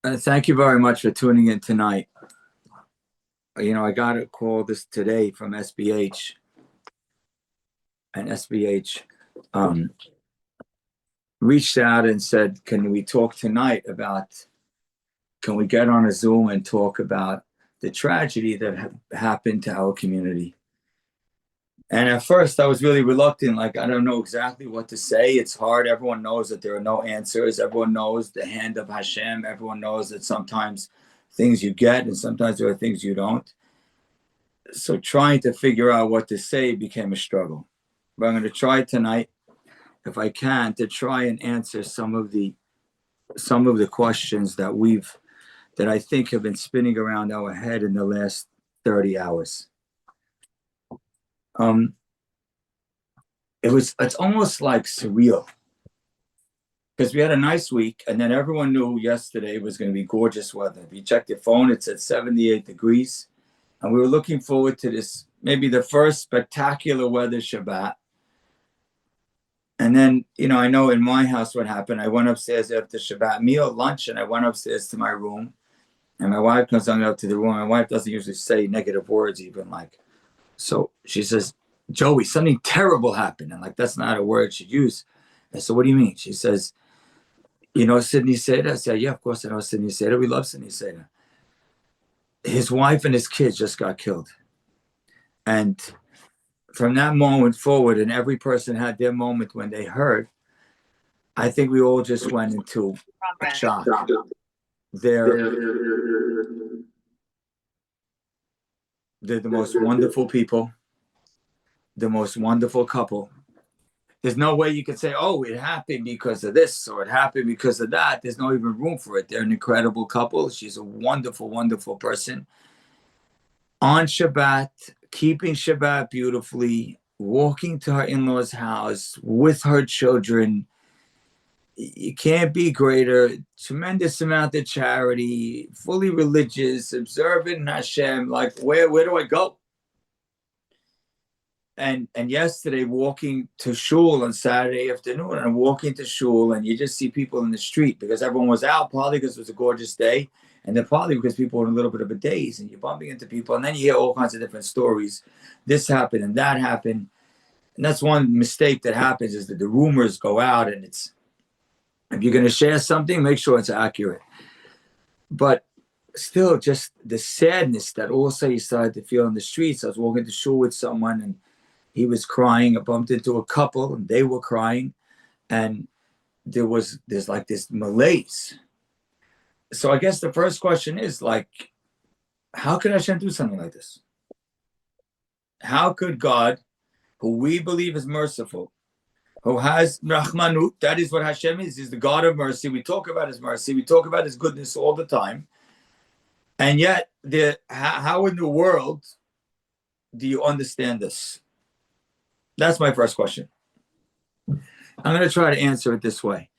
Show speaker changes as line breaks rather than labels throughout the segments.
Thank you very much for tuning in tonight. I got a call today from SBH, and SBH reached out and said, "Can we talk tonight about? Can we get on a Zoom and talk about the tragedy that happened to our community?" And at first, I was really reluctant. Like, I don't know exactly what to say. It's hard. Everyone knows that there are no answers. Everyone knows the hand of Hashem. Everyone knows that sometimes things you get and sometimes there are things you don't. So trying to figure out what to say became a struggle. But I'm going to try tonight, if I can, to try and answer some of the questions that I think have been spinning around our head in the last 30 hours. It's almost like surreal, because we had a nice week, and then everyone knew yesterday was going to be gorgeous weather. If you checked your phone, it said 78 degrees, and we were looking forward to this, maybe the first spectacular weather Shabbat. And then, I know in my house what happened. I went upstairs after Shabbat meal, lunch, and I went upstairs to my room, and my wife comes on up to the room. My wife doesn't usually say negative words, even like, so she says, "Joey, something terrible happened." And like, that's not a word she'd use. I said, "What do you mean?" She says, "You know Sidney Seder?" I said, "Yeah, of course I know Sidney Seder. We love Sidney Seder. His wife and his kids just got killed." And from that moment forward, and every person had their moment when they heard, I think we all just went into a shock. They're the most wonderful people, the most wonderful couple. There's no way you could say, "Oh, it happened because of this," or "it happened because of that." There's no even room for it. They're an incredible couple. She's a wonderful, wonderful person. On Shabbat, keeping Shabbat beautifully, walking to her in-laws' house with her children. You can't be greater. Tremendous amount of charity, fully religious, observant Hashem. Like, where do I go? And yesterday, walking to shul on Saturday afternoon, and walking to shul, and you just see people in the street because everyone was out, partly because it was a gorgeous day, and then partly because people were in a little bit of a daze, and you're bumping into people, and then you hear all kinds of different stories. This happened and that happened. And that's one mistake that happens, is that the rumors go out, and it's, if you're going to share something, make sure it's accurate. But still, just the sadness that also you started to feel in the streets. I was walking to shul with someone, and he was crying. I bumped into a couple, and they were crying, and there's like this malaise. So I guess the first question is, like, how could Hashem do something like this? How could God, who we believe is merciful, who has Rahmanut, that is what Hashem is. He's the God of mercy. We talk about his mercy. We talk about his goodness all the time. And yet, how in the world do you understand this? That's my first question. I'm going to try to answer it this way.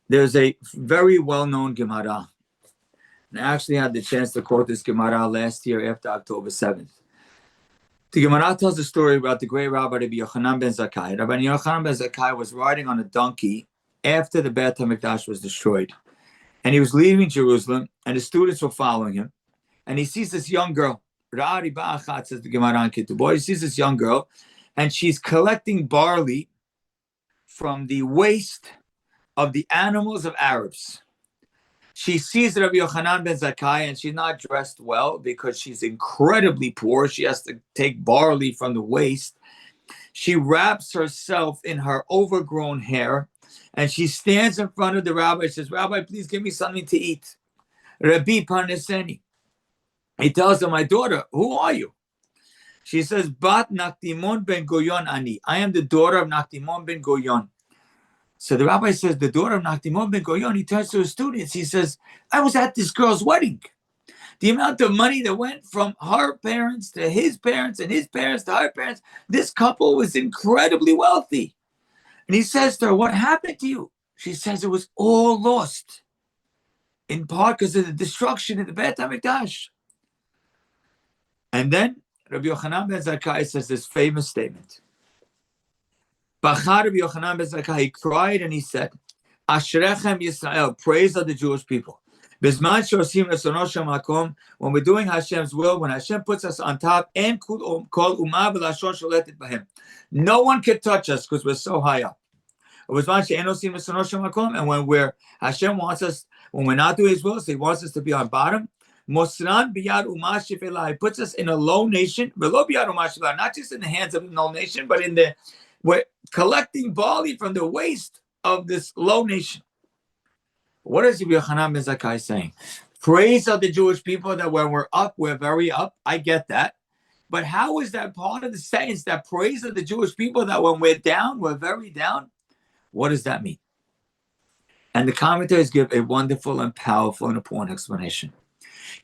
There's a very well-known Gemara. And I actually had the chance to quote this Gemara last year after October 7th. The Gemara tells a story about the great Rabbi Yochanan ben Zakkai. Rabbi Yochanan ben Zakkai was riding on a donkey after the Beit HaMikdash was destroyed. And he was leaving Jerusalem, and the students were following him. And he sees this young girl. Ra'ari ba'achat, says the Gemara in Ketubot. He sees this young girl, and she's collecting barley from the waste of the animals of Arabs. She sees Rabbi Yochanan ben Zakkai, and she's not dressed well because she's incredibly poor. She has to take barley from the waste. She wraps herself in her overgrown hair, and she stands in front of the rabbi and says, "Rabbi, please give me something to eat. Rabbi Parneseni." He tells her, "My daughter, who are you?" She says, "Bat Naktimon ben Goyon ani. I am the daughter of Naktimon ben Goyon." So the rabbi says, "The daughter of Naktimon ben Goyon." He turns to his students. He says, "I was at this girl's wedding. The amount of money that went from her parents to his parents and his parents to her parents, this couple was incredibly wealthy." And he says to her, "What happened to you?" She says, "It was all lost, in part because of the destruction of the Beit HaMikdash." And then Rabbi Yochanan ben Zakkai says this famous statement. Bachar Rabbi Yochanan ben Zakkai, he cried and he said, "Ashrechem Yisrael, praise of the Jewish people. When we're doing Hashem's will, when Hashem puts us on top, no one can touch us because we're so high up. And when Hashem wants us, when we're not doing His will, so He wants us to be on bottom. He puts us in a low nation, not just in the hands of the low nation, but we're collecting barley from the waste of this low nation. What is Rabbi Yochanan ben Zakkai saying? Praise of the Jewish people that when we're up, we're very up. I get that. But how is that part of the sentence, that praise of the Jewish people that when we're down, we're very down? What does that mean? And the commentators give a wonderful and powerful and important explanation.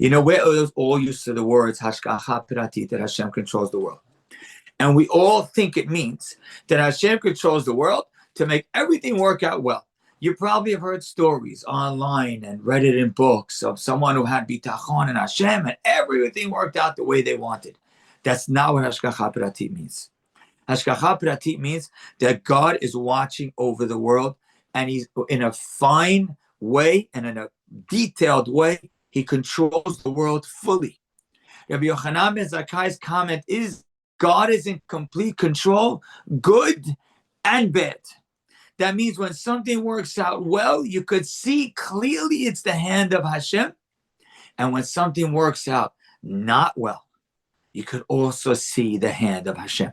You know, we're all used to the words Hashgacha Pratit, that Hashem controls the world. And we all think it means that Hashem controls the world to make everything work out well. You probably have heard stories online and read it in books of someone who had bitachon and Hashem and everything worked out the way they wanted. That's not what Hashgacha Pratit means. Hashgacha Pratit means that God is watching over the world, and He's in a fine way and in a detailed way, He controls the world fully. Rabbi Yochanan ben Zakkai's comment is, God is in complete control, good and bad. That means when something works out well, you could see clearly it's the hand of Hashem. And when something works out not well, you could also see the hand of Hashem.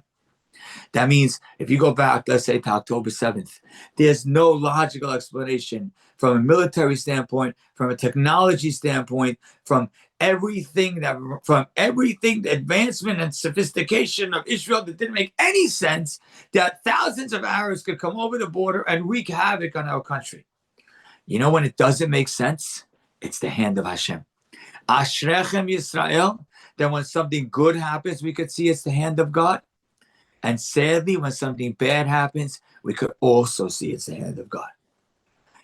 That means if you go back, let's say to October 7th, there's no logical explanation from a military standpoint, from a technology standpoint, from everything, the advancement and sophistication of Israel that didn't make any sense, that thousands of Arabs could come over the border and wreak havoc on our country. You know when it doesn't make sense? It's the hand of Hashem. Ashrechem Yisrael, that when something good happens, we could see it's the hand of God. And sadly, when something bad happens, we could also see it's the hand of God.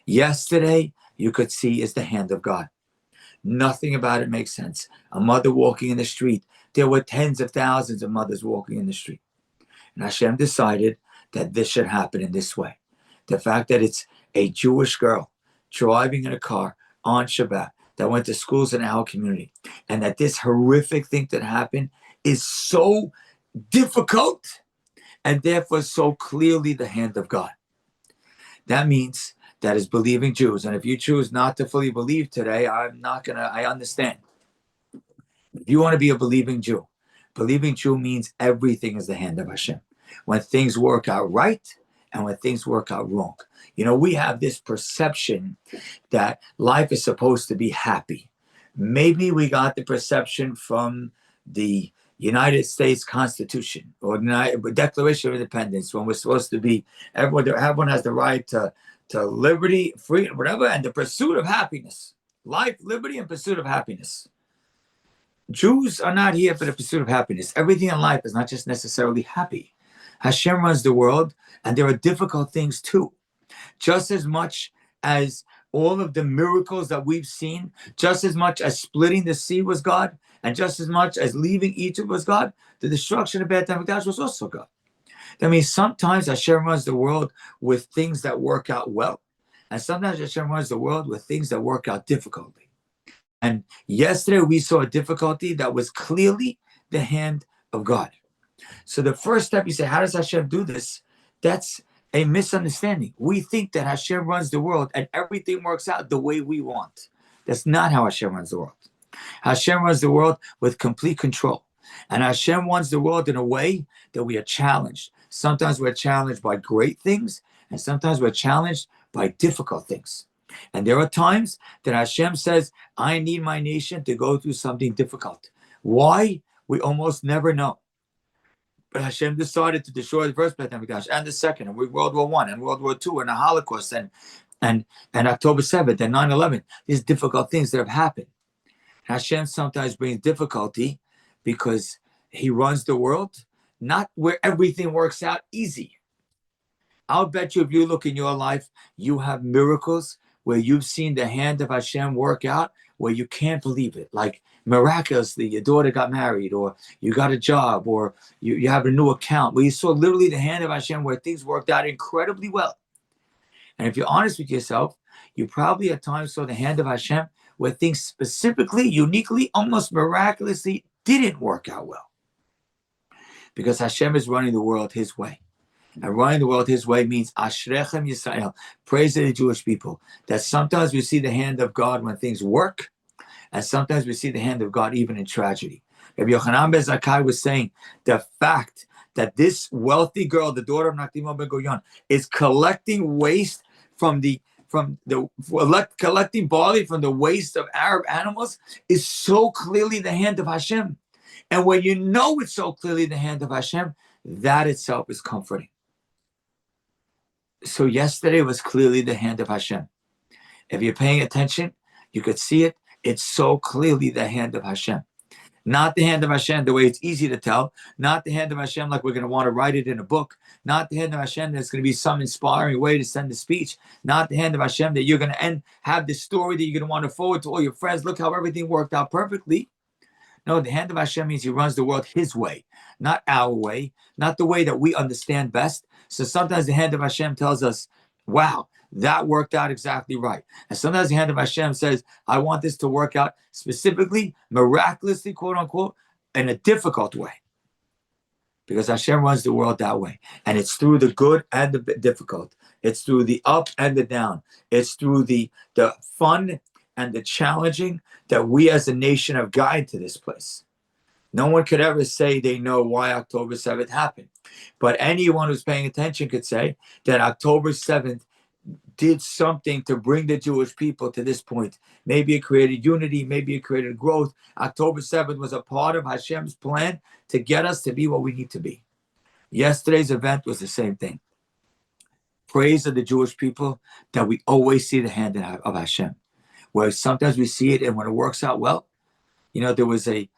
Yesterday, you could see it's the hand of God. Nothing about it makes sense. A mother walking in the street. There were tens of thousands of mothers walking in the street. And Hashem decided that this should happen in this way. The fact that it's a Jewish girl driving in a car on Shabbat that went to schools in our community, and that this horrific thing that happened is so difficult and therefore so clearly the hand of God. That means that as believing Jews, and if you choose not to fully believe today, I understand. If you want to be a believing Jew means everything is the hand of Hashem. When things work out right and when things work out wrong. You know, we have this perception that life is supposed to be happy. Maybe we got the perception from the United States Constitution or Declaration of Independence, when we're supposed to be, everyone has the right to liberty, freedom, whatever, and the pursuit of happiness. Life, liberty, and pursuit of happiness. Jews are not here for the pursuit of happiness. Everything in life is not just necessarily happy. Hashem runs the world, and there are difficult things too. Just as much as all of the miracles that we've seen, just as much as splitting the sea was God, and just as much as leaving Egypt was God, the destruction of Beit HaMikdash was also God. That means sometimes Hashem runs the world with things that work out well, and sometimes Hashem runs the world with things that work out difficultly. And yesterday we saw a difficulty that was clearly the hand of God. So the first step, you say, how does Hashem do this? That's a misunderstanding. We think that Hashem runs the world and everything works out the way we want. That's not how Hashem runs the world. Hashem runs the world with complete control. And Hashem runs the world in a way that we are challenged. Sometimes we're challenged by great things, and sometimes we're challenged by difficult things. And there are times that Hashem says, I need my nation to go through something difficult. Why? We almost never know. But Hashem decided to destroy the first Beit HaMikdash and the second, and World War I and World War II and the Holocaust and October 7th and 9/11. These difficult things that have happened. Hashem sometimes brings difficulty because He runs the world, not where everything works out easy. I'll bet you if you look in your life, you have miracles where you've seen the hand of Hashem work out where you can't believe it. Like miraculously, your daughter got married, or you got a job, or you have a new account, where you saw literally the hand of Hashem where things worked out incredibly well. And if you're honest with yourself, you probably at times saw the hand of Hashem where things specifically, uniquely, almost miraculously didn't work out well. Because Hashem is running the world his way. And running the world his way means Ashrechem Yisrael. Praise to the Jewish people. That sometimes we see the hand of God when things work, and sometimes we see the hand of God even in tragedy. Rabbi Yochanan ben Zakkai was saying the fact that this wealthy girl, the daughter of Nachdima ben Goyon, is collecting waste collecting barley from the waste of Arab animals is so clearly the hand of Hashem. And when you know it's so clearly the hand of Hashem, that itself is comforting. So yesterday was clearly the hand of Hashem. If you're paying attention, you could see it. It's so clearly the hand of Hashem. Not the hand of Hashem the way it's easy to tell. Not the hand of Hashem like we're going to want to write it in a book. Not the hand of Hashem that's going to be some inspiring way to send a speech. Not the hand of Hashem that you're going to have this story that you're going to want to forward to all your friends. Look how everything worked out perfectly. No, the hand of Hashem means he runs the world his way, not our way, not the way that we understand best. So sometimes the hand of Hashem tells us, wow, that worked out exactly right. And sometimes the hand of Hashem says, I want this to work out specifically, miraculously, quote unquote, in a difficult way. Because Hashem runs the world that way. And it's through the good and the difficult. It's through the up and the down. It's through the fun and the challenging that we as a nation have guided to this place. No one could ever say they know why October 7th happened. But anyone who's paying attention could say that October 7th did something to bring the Jewish people to this point. Maybe it created unity, maybe it created growth. October 7th was a part of Hashem's plan to get us to be what we need to be. Yesterday's event was the same thing. Praise of the Jewish people that we always see the hand of Hashem. Where sometimes we see it, and when it works out well, there was a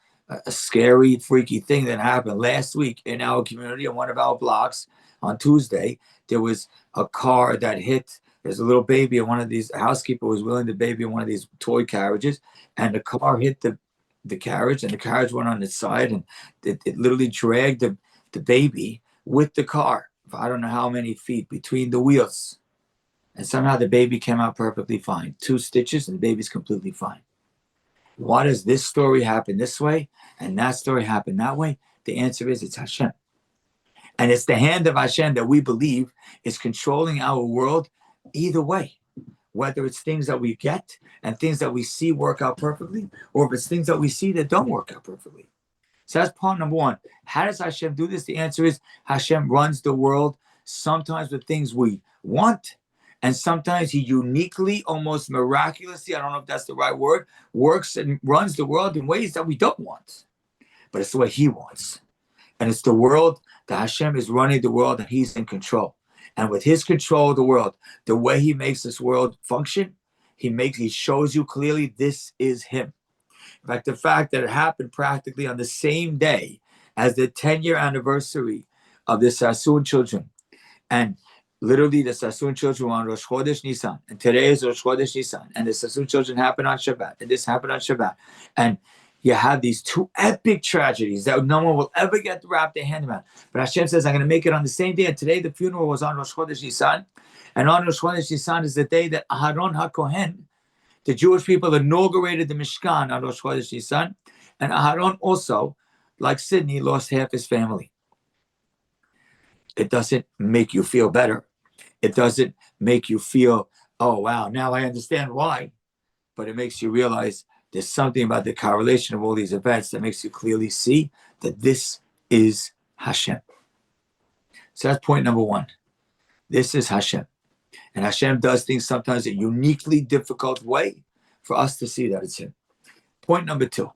scary, freaky thing that happened last week in our community on one of our blocks on Tuesday. There was a car that hit. There's a little baby, and one of these housekeeper was wheeling the baby in one of these toy carriages, and the car hit the carriage, and the carriage went on its side, and it literally dragged the baby with the car for I don't know how many feet between the wheels. And somehow the baby came out perfectly fine. 2 stitches and the baby's completely fine. Why does this story happen this way and that story happen that way? The answer is it's Hashem. And it's the hand of Hashem that we believe is controlling our world either way. Whether it's things that we get and things that we see work out perfectly, or if it's things that we see that don't work out perfectly. So that's part number one. How does Hashem do this? The answer is Hashem runs the world sometimes with things we want, and sometimes he uniquely, almost miraculously, I don't know if that's the right word, works and runs the world in ways that we don't want. But it's the way he wants. And it's the world that Hashem is running the world and he's in control. And with his control of the world, the way he makes this world function, he shows you clearly this is him. In fact, the fact that it happened practically on the same day as the 10-year anniversary of the Sassoon children. And literally, the Sassoon children were on Rosh Chodesh Nisan, and today is Rosh Chodesh Nisan, and the Sassoon children happened on Shabbat, and this happened on Shabbat. And you have these 2 epic tragedies that no one will ever get to wrap their hand around. But Hashem says, I'm going to make it on the same day. And today, the funeral was on Rosh Chodesh Nisan, and on Rosh Chodesh Nisan is the day that Aharon HaKohen, the Jewish people, inaugurated the Mishkan on Rosh Chodesh Nisan, and Aharon also, like Sydney, lost half his family. It doesn't make you feel better. It doesn't make you feel, oh, wow, now I understand why. But it makes you realize there's something about the correlation of all these events that makes you clearly see that this is Hashem. So that's point number one. This is Hashem. And Hashem does things sometimes in a uniquely difficult way for us to see that it's him. Point number 2.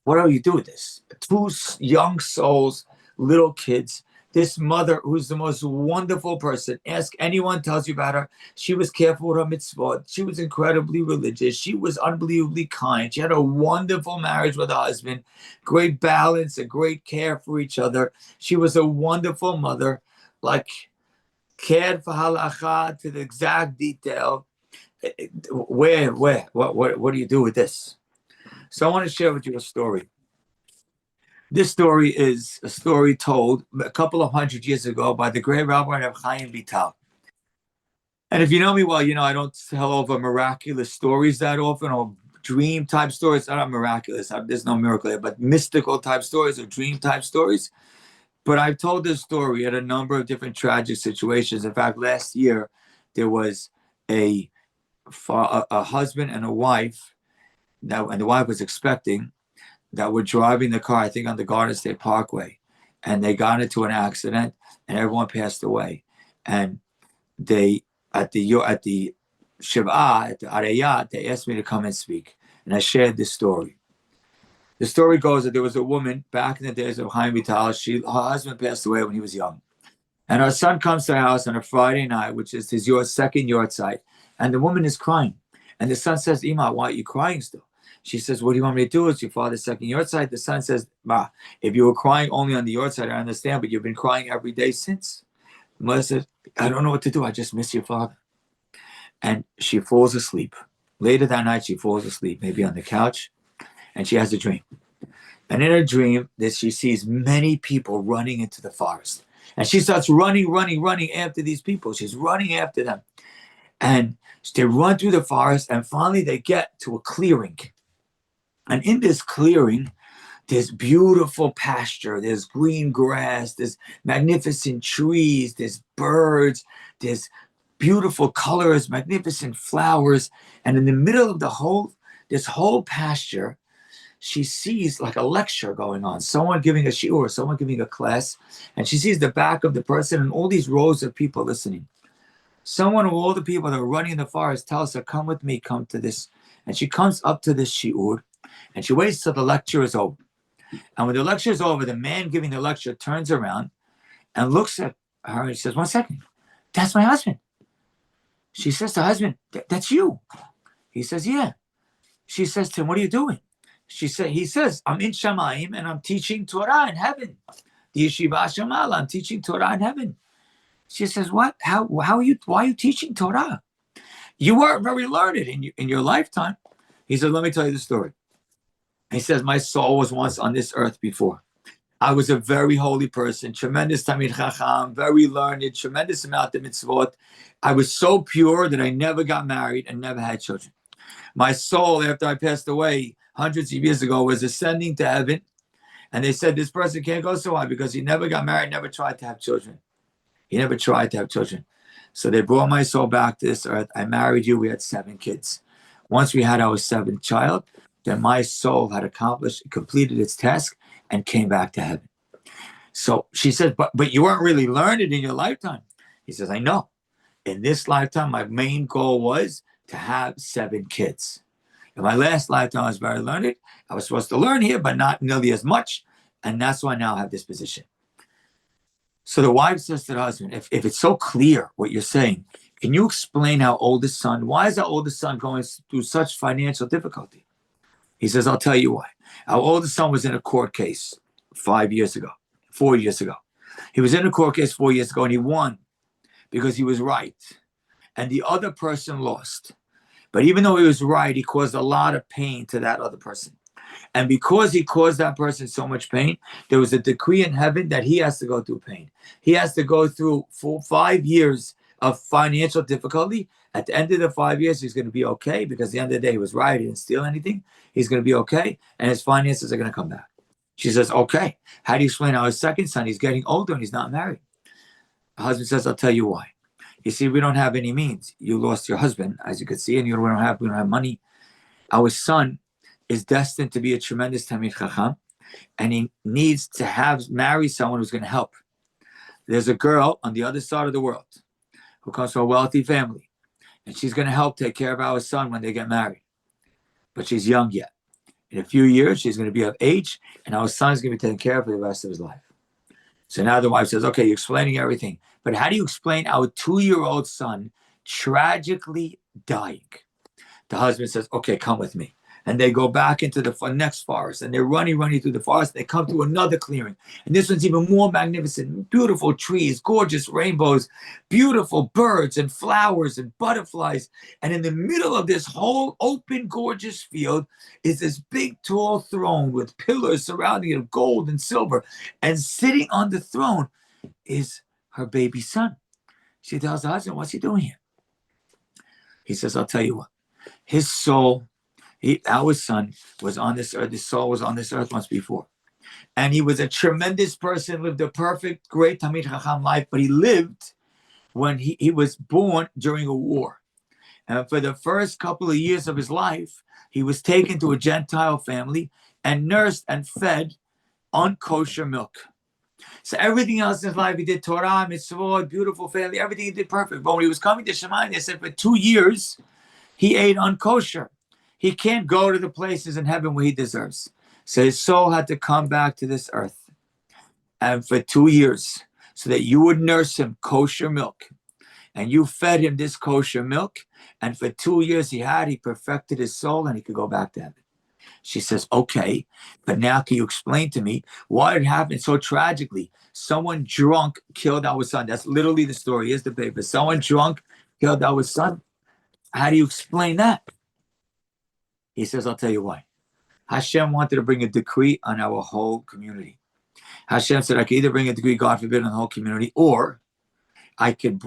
What do you do with this? 2 young souls, little kids. This mother, who's the most wonderful person, ask anyone tells you about her. She was careful with her mitzvot. She was incredibly religious. She was unbelievably kind. She had a wonderful marriage with her husband, great balance, a great care for each other. She was a wonderful mother, cared for halacha to the exact detail. What do you do with this? So I want to share with you a story. This story is a story told a couple of 100 years ago by the great Rabbi Chaim Vital. And if you know me well, I don't tell over miraculous stories that often or dream type stories. Not miraculous. There's no miracle here, but mystical type stories or dream type stories. But I've told this story at a number of different tragic situations. In fact, last year there was a husband and a wife and the wife was expecting, that were driving the car, I think on the Garden State Parkway, and they got into an accident and everyone passed away. And they at the Shiva, at the Arayat, they asked me to come and speak. And I shared this story. The story goes that there was a woman back in the days of Chaim Vital. Her husband passed away when he was young. And her son comes to her house on a Friday night, which is his second yahrzeit, and the woman is crying. And the son says, Ima, why are you crying still? She says, what do you want me to do? It's your father's second yahrzeit. The son says, Ma, if you were crying only on the yahrzeit, I understand, but you've been crying every day since. The mother says, I don't know what to do. I just miss your father. And she falls asleep. Later that night, she falls asleep, maybe on the couch, and she has a dream. And in her dream, she sees many people running into the forest. And she starts running after these people. She's running after them. And they run through the forest, and finally they get to a clearing. And in this clearing, there's beautiful pasture, there's green grass, there's magnificent trees, there's birds, there's beautiful colors, magnificent flowers. And in the middle of this whole pasture, she sees like a lecture going on, someone giving a shiur, someone giving a class, and she sees the back of the person and all these rows of people listening. Someone of all the people that are running in the forest tells her, come with me, come to this. And she comes up to this shiur, and she waits till the lecture is over. And when the lecture is over, the man giving the lecture turns around and looks at her and he says, 1 second, that's my husband. She says to her husband, that's you. He says, yeah. She says to him, what are you doing? He says, I'm in Shamayim and I'm teaching Torah in heaven. The Yeshiva Shamal, I'm teaching Torah in heaven. She says, what? Why are you teaching Torah? You weren't very learned in your lifetime. He said, let me tell you the story. He says, my soul was once on this earth before. I was a very holy person, tremendous Tamid Chacham, very learned, tremendous amount of mitzvot. I was so pure that I never got married and never had children. My soul, after I passed away hundreds of years ago, was ascending to heaven. And they said, this person can't go so high because he never got married, never tried to have children. He never tried to have children. So they brought my soul back to this earth. I married you. We had 7 kids. Once we had our 7th child, then my soul had completed its task and came back to heaven. So she says, but you weren't really learned in your lifetime. He says, I know. In this lifetime, my main goal was to have 7 kids. In my last lifetime, I was very learned. I was supposed to learn here, but not nearly as much. And that's why now I have this position. So the wife says to the husband, if it's so clear what you're saying, can you explain our oldest son? Why is our oldest son going through such financial difficulty? He says, I'll tell you why. Our oldest son was in a court case 4 years ago. He was in a court case 4 years ago and he won because he was right. And the other person lost. But even though he was right, he caused a lot of pain to that other person. And because he caused that person so much pain, there was a decree in heaven that he has to go through pain. He has to go through 5 years of financial difficulty. At the end of the 5 years, he's going to be okay because at the end of the day, he was right. He didn't steal anything. He's going to be okay. And his finances are going to come back. She says, okay. How do you explain our second son? He's getting older and he's not married. The husband says, I'll tell you why. You see, we don't have any means. You lost your husband, as you could see, and we don't have money. Our son is destined to be a tremendous Talmid Chacham, and he needs to marry someone who's going to help. There's a girl on the other side of the world who comes from a wealthy family, and she's going to help take care of our son when they get married. But she's young yet. In a few years, she's going to be of age, and our son's going to be taken care of for the rest of his life. So now the wife says, okay, you're explaining everything, but how do you explain our 2-year-old son tragically dying? The husband says, okay, come with me. And they go back into the next forest, and they're running through the forest. They come to another clearing, and this one's even more magnificent. Beautiful trees, gorgeous rainbows, beautiful birds and flowers and butterflies. And in the middle of this whole open, gorgeous field is this big, tall throne with pillars surrounding it of gold and silver. And sitting on the throne is her baby son. She tells the husband, what's he doing here? He says, I'll tell you what. His soul Our son was on this earth. His soul was on this earth once before. And he was a tremendous person, lived a perfect, great Talmid Chacham life, but he lived when he was born during a war. And for the first couple of years of his life, he was taken to a Gentile family and nursed and fed on kosher milk. So everything else in his life, he did Torah, mitzvot, beautiful family, everything he did perfect. But when he was coming to Shemayim, they said for 2 years, he ate unkosher. He can't go to the places in heaven where he deserves. So his soul had to come back to this earth. And for 2 years, so that you would nurse him kosher milk. And you fed him this kosher milk. And for 2 years he perfected his soul and he could go back to heaven. She says, okay, but now can you explain to me why it happened so tragically? Someone drunk killed our son. That's literally the story. Here's the paper. Someone drunk killed our son. How do you explain that? He says, I'll tell you why. Hashem wanted to bring a decree on our whole community. Hashem said, I could either bring a decree, God forbid, on the whole community, or I could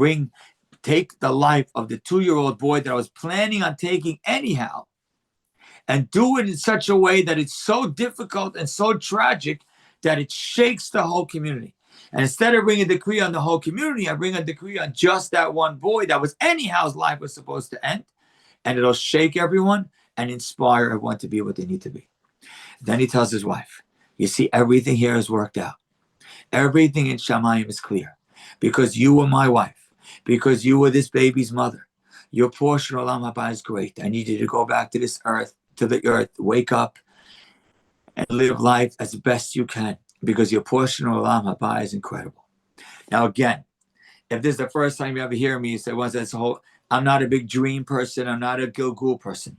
take the life of the 2-year-old boy that I was planning on taking anyhow, and do it in such a way that it's so difficult and so tragic that it shakes the whole community. And instead of bringing a decree on the whole community, I bring a decree on just that one boy that was anyhow his life was supposed to end, and it'll shake everyone and inspire everyone to be what they need to be. Then he tells his wife, you see, everything here is worked out. Everything in Shamayim is clear. Because you were my wife. Because you were this baby's mother. Your portion of Olam Haba is great. I need you to go back to this earth, to the earth, wake up and live life as best you can. Because your portion of Olam Haba is incredible. Now again, if this is the first time you ever hear me, you say, well, that's a whole, I'm not a big dream person. I'm not a Gilgul person.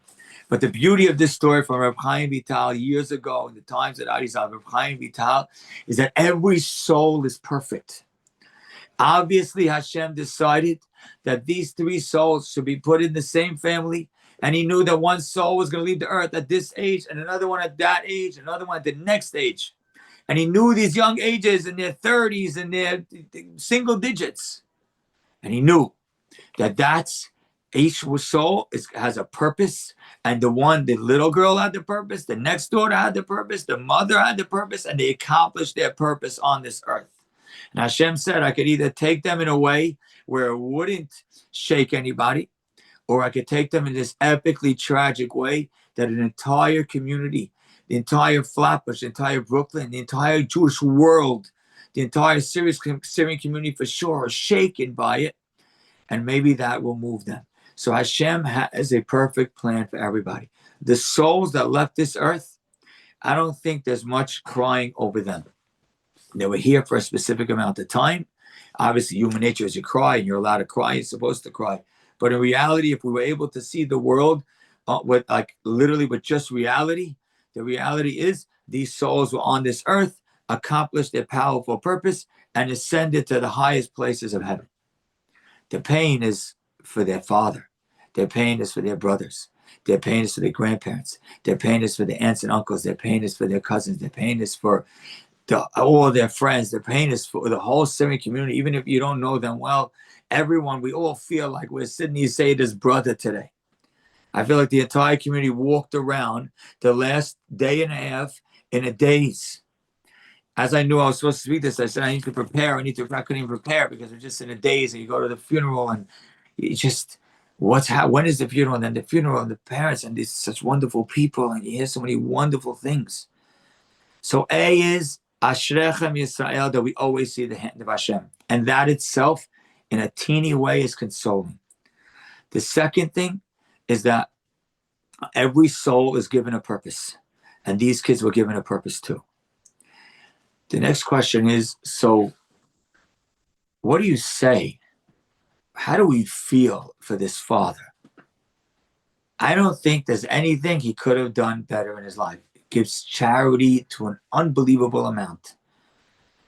But the beauty of this story from Reb Chaim Vital years ago, in the times that Arizal, Reb Chaim Vital, is that every soul is perfect. Obviously, Hashem decided that these 3 souls should be put in the same family. And he knew that one soul was going to leave the earth at this age, and another one at that age, another one at the next age. And he knew these young ages in their 30s and their single digits. And he knew that each soul has a purpose. And the little girl had the purpose, the next daughter had the purpose, the mother had the purpose, and they accomplished their purpose on this earth. And Hashem said, I could either take them in a way where it wouldn't shake anybody, or I could take them in this epically tragic way that an entire community, the entire Flatbush, the entire Brooklyn, the entire Jewish world, the entire Syrian community for sure are shaken by it. And maybe that will move them. So Hashem has a perfect plan for everybody. The souls that left this earth, I don't think there's much crying over them. They were here for a specific amount of time. Obviously, human nature is you cry, and you're allowed to cry. You're supposed to cry. But in reality, if we were able to see the world with just reality, the reality is these souls were on this earth, accomplished their powerful purpose, and ascended to the highest places of heaven. The pain is for their father. Their pain is for their brothers. Their pain is for their grandparents. Their pain is for their aunts and uncles. Their pain is for their cousins. Their pain is for all their friends. Their pain is for the whole Syrian community. Even if you don't know them well, everyone, we all feel like we're Sidney Seder's brother today. I feel like the entire community walked around the last day and a half in a daze. As I knew I was supposed to speak this, I said, I need to prepare. I couldn't even prepare because we're just in a daze, and you go to the funeral and you just, when is the funeral? And then the funeral and the parents and these such wonderful people, and you hear so many wonderful things. So A is Ashrechem Yisrael, that we always see the hand of Hashem. And that itself, in a teeny way, is consoling. The second thing is that every soul is given a purpose. And these kids were given a purpose too. The next question is, so what do you say? How do we feel for this father? I don't think there's anything he could have done better in his life. He gives charity to an unbelievable amount.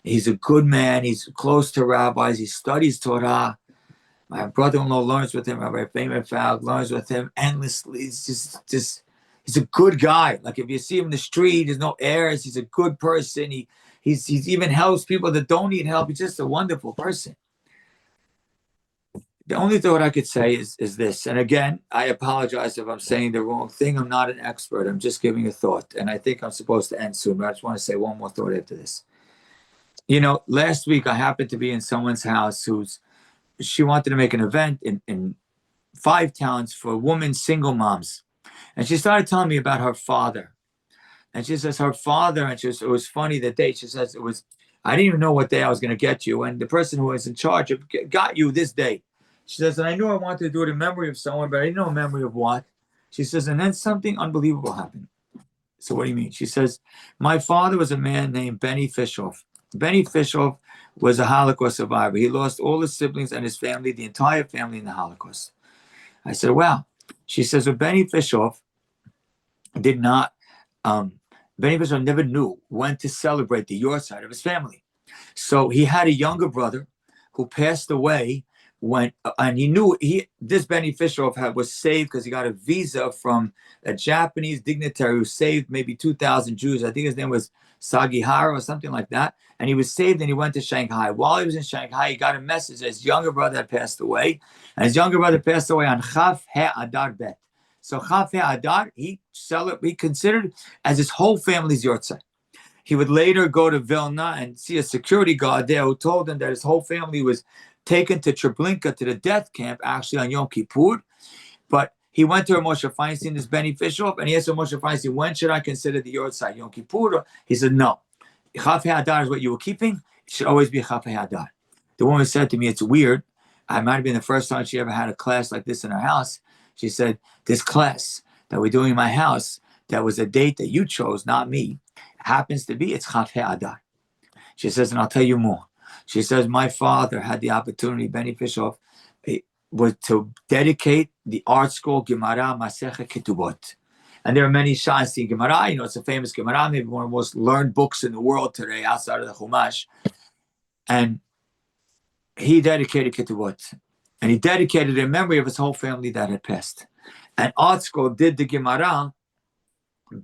He's a good man. He's close to rabbis. He studies Torah. My brother-in-law learns with him. Rabbi Blumenthal learns with him endlessly. He's just he's a good guy. Like if you see him in the street, there's no airs. He's a good person. He's even helps people that don't need help. He's just a wonderful person. The only thought I could say is this, and again, I apologize if I'm saying the wrong thing. I'm not an expert. I'm just giving a thought, and I think I'm supposed to end soon, but I just want to say one more thought after this. Last week I happened to be in someone's house she wanted to make an event in 5 towns for women single moms, and she started telling me about her father. And she says her father, and it was funny the date. She says I didn't even know what day I was going to get you, and the person who was in charge of got you this day. She says, and I knew I wanted to do it in memory of someone, but I didn't know in memory of what. She says, and then something unbelievable happened. So what do you mean? She says, my father was a man named Benny Fishoff. Benny Fishoff was a Holocaust survivor. He lost all his siblings and his family, the entire family in the Holocaust. I said, wow. She says, well, Benny Fishoff did not, Benny Fishoff never knew when to celebrate the your side of his family. So he had a younger brother who passed away and he knew this Benny Fishoff was saved because he got a visa from a Japanese dignitary who saved maybe 2,000 Jews. I think his name was Sagihara or something like that. And he was saved and he went to Shanghai. While he was in Shanghai, he got a message that his younger brother had passed away. And his younger brother passed away on Chaf Adar Bet. So Chaf Adar, he considered as his whole family's yortzeit. He would later go to Vilna and see a security guard there who told him that his whole family was taken to Treblinka, to the death camp, actually on Yom Kippur. But he went to Moshe Feinstein, this Benny Fishoff, and he asked Moshe Feinstein, when should I consider the yortzeit, Yom Kippur? He said, no. Chaf Adar is what you were keeping. It should always be Chaf Adar. The woman said to me, it's weird. I might have been the first time she ever had a class like this in her house. She said, this class that we're doing in my house, that was a date that you chose, not me, happens to be, it's Chaf Adar. She says, and I'll tell you more. She says, my father had the opportunity, Benny Fishoff, was to dedicate the art school Gemara Masechet Ketubot. And there are many shots in Gemara. It's a famous Gemara, maybe one of the most learned books in the world today, outside of the Chumash. And he dedicated Ketubot. And he dedicated it in memory of his whole family that had passed. And art school did the Gemara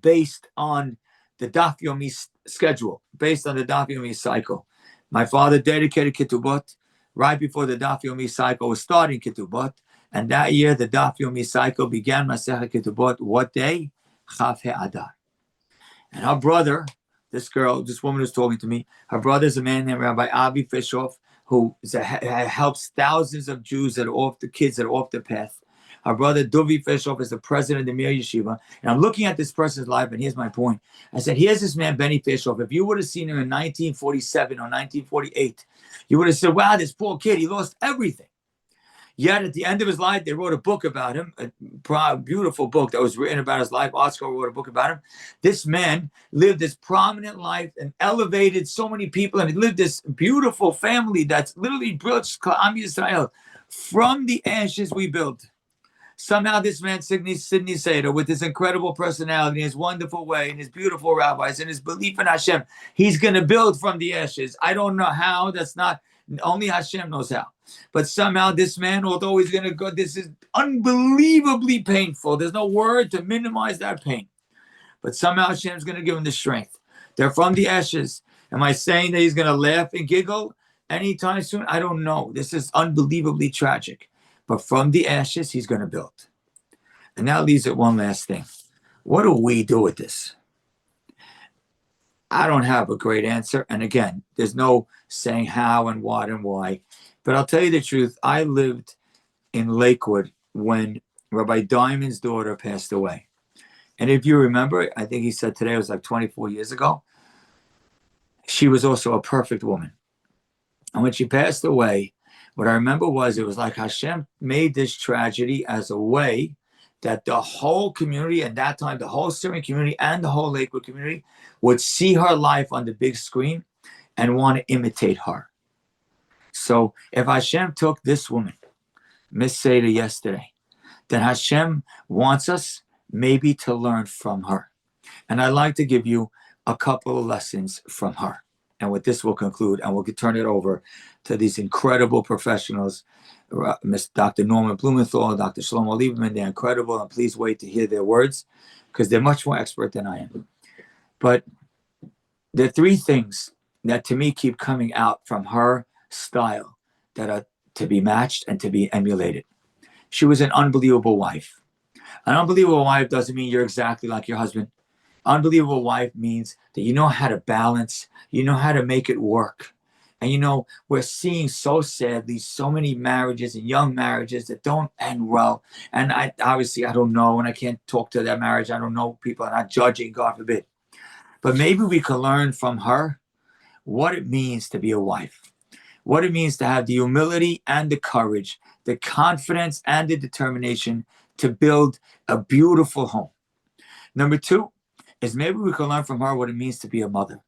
based on the Daf Yomi schedule, based on the Daf Yomi cycle. My father dedicated Ketubot right before the Daf Yomi cycle was starting Ketubot. And that year, the Daf Yomi cycle began Masechet Ketubot. What day? Chaf Adar. And her brother, this woman who's talking to me, her brother is a man named Rabbi Avi Fishoff, who helps thousands of Jews kids that are off the path. Her brother, Duvi Fishoff, is the president of the Mir Yeshiva. And I'm looking at this person's life, and here's my point. I said, here's this man, Benny Fishoff. If you would have seen him in 1947 or 1948, you would have said, wow, this poor kid, he lost everything. Yet at the end of his life, they wrote a book about him, a beautiful book that was written about his life. Oscar wrote a book about him. This man lived this prominent life and elevated so many people, and he lived this beautiful family that's literally built Am Yisrael. From the ashes we built. Somehow this man, Sidney Seder, with his incredible personality, his wonderful way, and his beautiful rabbis, and his belief in Hashem, he's going to build from the ashes. I don't know how. That's not, only Hashem knows how. But somehow this man, although he's going to go, this is unbelievably painful. There's no word to minimize that pain. But somehow Hashem's going to give him the strength. They're from the ashes. Am I saying that he's going to laugh and giggle anytime soon? I don't know. This is unbelievably tragic. But from the ashes, he's going to build. And that leaves it one last thing. What do we do with this? I don't have a great answer. And again, there's no saying how and what and why. But I'll tell you the truth. I lived in Lakewood when Rabbi Diamond's daughter passed away. And if you remember, I think he said today it was like 24 years ago. She was also a perfect woman. And when she passed away, what I remember was it was like Hashem made this tragedy as a way that the whole community at that time, the whole Syrian community and the whole Lakewood community would see her life on the big screen and want to imitate her. So if Hashem took this woman, Miss Seder yesterday, then Hashem wants us maybe to learn from her. And I'd like to give you a couple of lessons from her. And with this, we'll conclude, and we'll turn it over to these incredible professionals, Dr. Norman Blumenthal, Dr. Shlomo Leiberman. They're incredible, and please wait to hear their words, because they're much more expert than I am. But there are 3 things that, to me, keep coming out from her style that are to be matched and to be emulated. She was an unbelievable wife. An unbelievable wife doesn't mean you're exactly like your husband. Unbelievable wife means that you know how to balance, you know how to make it work. And we're seeing so sadly so many marriages and young marriages that don't end well. And I don't know, and I can't talk to that marriage. I don't know people, I'm not judging, God forbid. But maybe we can learn from her what it means to be a wife, what it means to have the humility and the courage, the confidence and the determination to build a beautiful home. Number two is maybe we can learn from her what it means to be a mother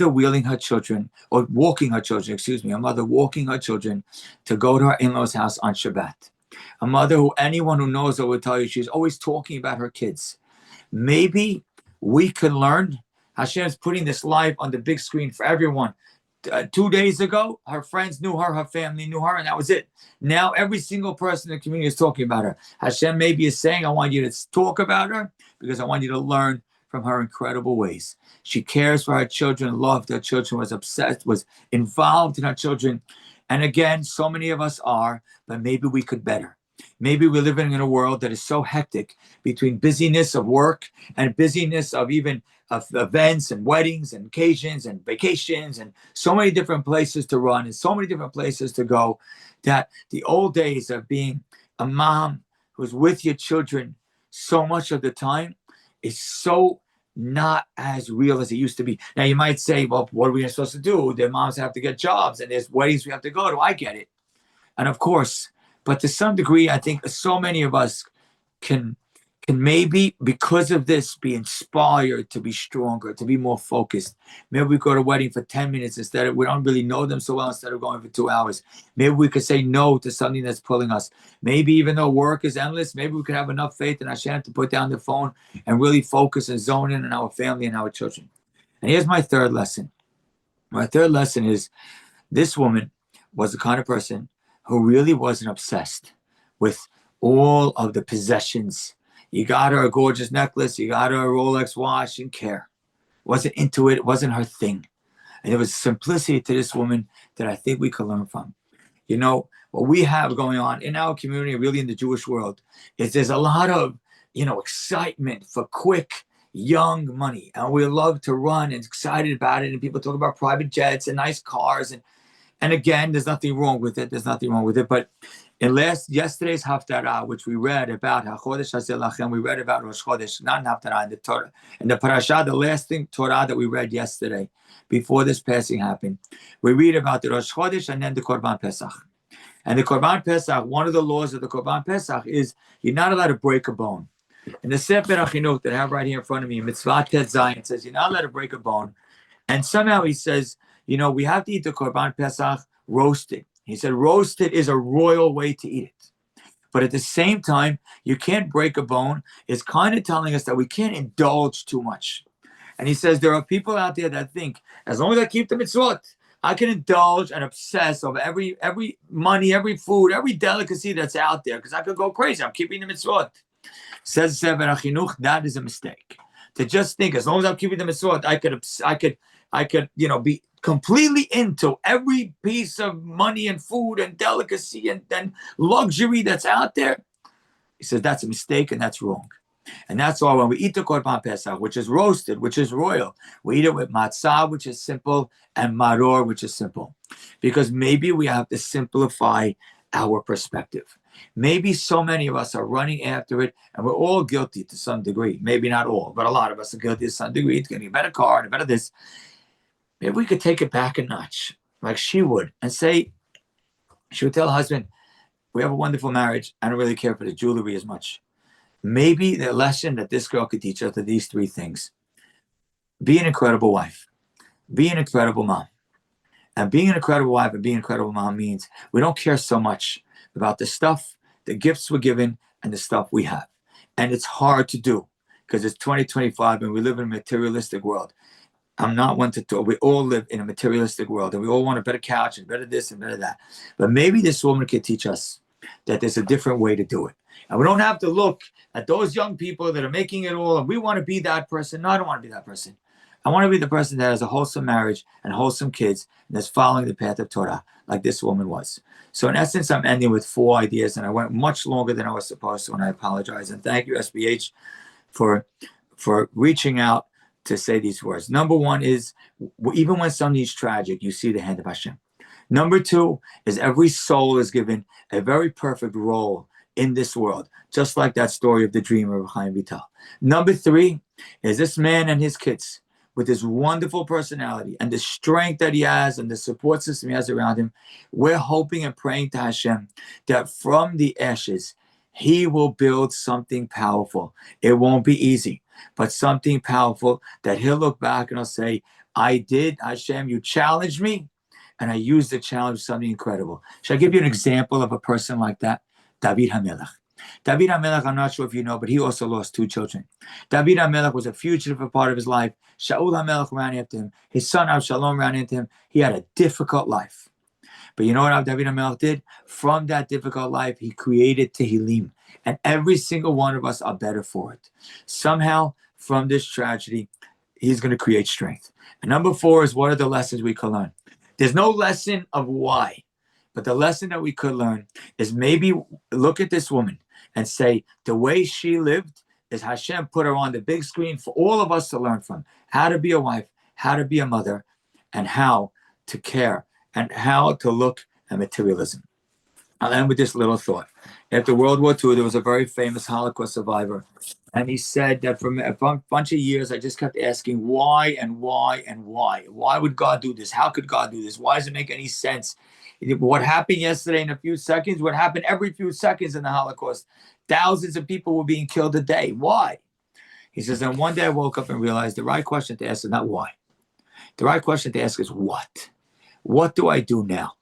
wheeling her children, or walking her children, a mother walking her children to go to her in-laws' house on Shabbat. A mother who anyone who knows her will tell you she's always talking about her kids. Maybe we can learn. Hashem's putting this live on the big screen for everyone. 2 days ago, her friends knew her, her family knew her, and that was it. Now every single person in the community is talking about her. Hashem maybe is saying, I want you to talk about her because I want you to learn from her incredible ways. She cares for her children, loved her children, was obsessed, was involved in her children. And again, so many of us are, but maybe we could better. Maybe we're living in a world that is so hectic between busyness of work and busyness of even of events and weddings and occasions and vacations and so many different places to run and so many different places to go, that the old days of being a mom who's with your children so much of the time is so not as real as it used to be. Now you might say, well, what are we supposed to do? Their moms have to get jobs and there's weddings we have to go to. I get it. And of course, but to some degree, I think so many of us can maybe, because of this, be inspired to be stronger, to be more focused. Maybe we go to a wedding for 10 minutes instead of, we don't really know them so well, instead of going for 2 hours. Maybe we could say no to something that's pulling us. Maybe even though work is endless, maybe we could have enough faith in Hashem to put down the phone and really focus and zone in on our family and our children. And here's my third lesson. My third lesson is this woman was the kind of person who really wasn't obsessed with all of the possessions. You got her a gorgeous necklace, you got her a Rolex watch, she didn't care. Wasn't into it, it wasn't her thing. And there was simplicity to this woman that I think we could learn from. What we have going on in our community, really in the Jewish world, is there's a lot of, excitement for quick, young money. And we love to run and excited about it. And people talk about private jets and nice cars. And again, there's nothing wrong with it. But in yesterday's Haftarah, which we read about, we read about Rosh Chodesh, not in Haftarah, in the Torah. In the Parashah, the last thing Torah that we read yesterday, before this passing happened, we read about the Rosh Chodesh and then the Korban Pesach. And the Korban Pesach, one of the laws of the Korban Pesach is you're not allowed to break a bone. In the Sefer HaChinuch that I have right here in front of me, Mitzvah Tet Zayin, says you're not allowed to break a bone. And somehow he says, we have to eat the Korban Pesach roasted. He said roasted is a royal way to eat it. But at the same time, you can't break a bone. It's kind of telling us that we can't indulge too much. And he says there are people out there that think, as long as I keep the mitzvot, I can indulge and obsess over every money, every food, every delicacy that's out there, because I could go crazy. I'm keeping the mitzvot. Says Sefer HaChinuch, that is a mistake. To just think, as long as I'm keeping the mitzvot, I could, be completely into every piece of money and food and delicacy and luxury that's out there. He says that's a mistake and that's wrong. And that's why when we eat the Korban Pesach, which is roasted, which is royal, we eat it with matzah, which is simple, and maror, which is simple. Because maybe we have to simplify our perspective. Maybe so many of us are running after it, and we're all guilty to some degree. Maybe not all, but a lot of us are guilty to some degree. It's getting a better car and a better this. Maybe we could take it back a notch, like she would, and say, she would tell her husband, we have a wonderful marriage. I don't really care for the jewelry as much. Maybe the lesson that this girl could teach us are these three things. Be an incredible wife. Be an incredible mom. And being an incredible wife and being an incredible mom means we don't care so much about the stuff, the gifts we're given, and the stuff we have. And it's hard to do because it's 2025 and we live in a materialistic world. I'm not one to talk. We all live in a materialistic world and we all want a better couch and better this and better that. But maybe this woman can teach us that there's a different way to do it. And we don't have to look at those young people that are making it all and we want to be that person. No, I don't want to be that person. I want to be the person that has a wholesome marriage and wholesome kids and that's following the path of Torah like this woman was. So in essence, I'm ending with 4 ideas, and I went much longer than I was supposed to, and I apologize. And thank you, SBH, for reaching out to say these words. Number 1 is, even when something is tragic, you see the hand of Hashem. Number 2 is every soul is given a very perfect role in this world, just like that story of the dreamer of Chaim Vital. Number 3 is this man and his kids, with his wonderful personality and the strength that he has and the support system he has around him. We're hoping and praying to Hashem that from the ashes, he will build something powerful. It won't be easy, but something powerful that he'll look back and he'll say, I did, Hashem, you challenged me, and I used the challenge for something incredible. Should I give you an example of a person like that? David HaMelech. David HaMelech, I'm not sure if you know, but he also lost 2 children. David HaMelech was a fugitive for part of his life. Shaul HaMelech ran after him. His son Avshalom ran into him. He had a difficult life. But you know what David HaMelech did? From that difficult life, he created Tehillim. And every single one of us are better for it. Somehow, from this tragedy, he's going to create strength. And number 4 is, what are the lessons we can learn? There's no lesson of why. But the lesson that we could learn is maybe look at this woman and say, the way she lived is Hashem put her on the big screen for all of us to learn from. How to be a wife, how to be a mother, and how to care, and how to look at materialism. I'll end with this little thought. After World War II, there was a very famous Holocaust survivor. And he said that for a bunch of years, I just kept asking why and why and why. Why would God do this? How could God do this? Why does it make any sense? What happened yesterday in a few seconds, what happened every few seconds in the Holocaust? Thousands of people were being killed a day. Why? He says, and one day I woke up and realized the right question to ask is not why. The right question to ask is what? What do I do now?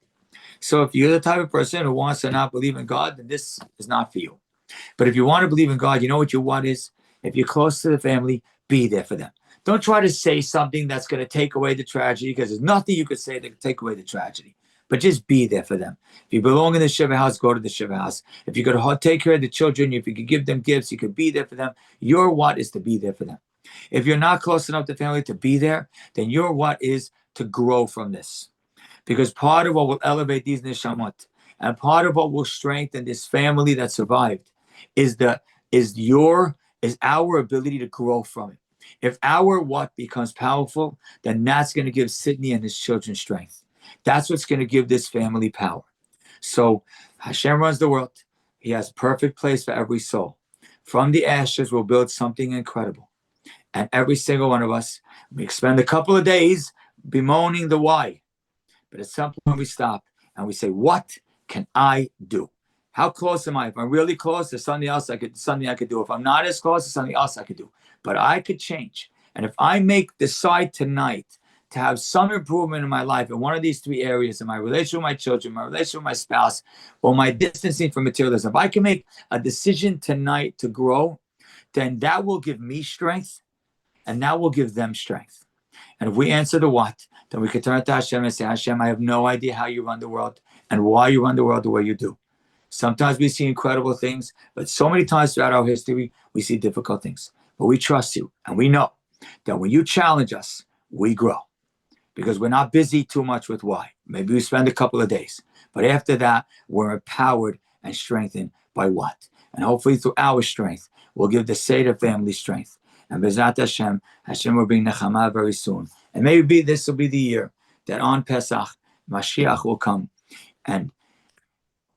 So if you're the type of person who wants to not believe in God, then this is not for you. But if you want to believe in God, you know what your what is? If you're close to the family, be there for them. Don't try to say something that's going to take away the tragedy, because there's nothing you could say that could take away the tragedy. But just be there for them. If you belong in the Shiva house, go to the Shiva house. If you're going to take care of the children, if you could give them gifts, you could be there for them. Your what is to be there for them. If you're not close enough to family to be there, then your what is to grow from this. Because part of what will elevate these neshamot and part of what will strengthen this family that survived is our ability to grow from it. If our what becomes powerful, then that's going to give Sidney and his children strength. That's what's going to give this family power. So Hashem runs the world. He has a perfect place for every soul. From the ashes, we'll build something incredible. And every single one of us, we spend a couple of days bemoaning the why. But at some point we stop and we say, what can I do? How close am I? If I'm really close, there's something else I could do. If I'm not as close, there's something else I could do. But I could change. And if I decide tonight to have some improvement in my life in one of these 3 areas, in my relationship with my children, my relationship with my spouse, or my distancing from materialism, if I can make a decision tonight to grow, then that will give me strength, and that will give them strength. And if we answer the what, then we can turn to Hashem and say, Hashem, I have no idea how you run the world and why you run the world the way you do. Sometimes we see incredible things, but so many times throughout our history, we see difficult things. But we trust you, and we know that when you challenge us, we grow. Because we're not busy too much with why. Maybe we spend a couple of days. But after that, we're empowered and strengthened by what? And hopefully through our strength, we'll give the Seder family strength. And B'ezrat Hashem, Hashem will bring Nechama very soon. And maybe this will be the year that on Pesach, Mashiach will come and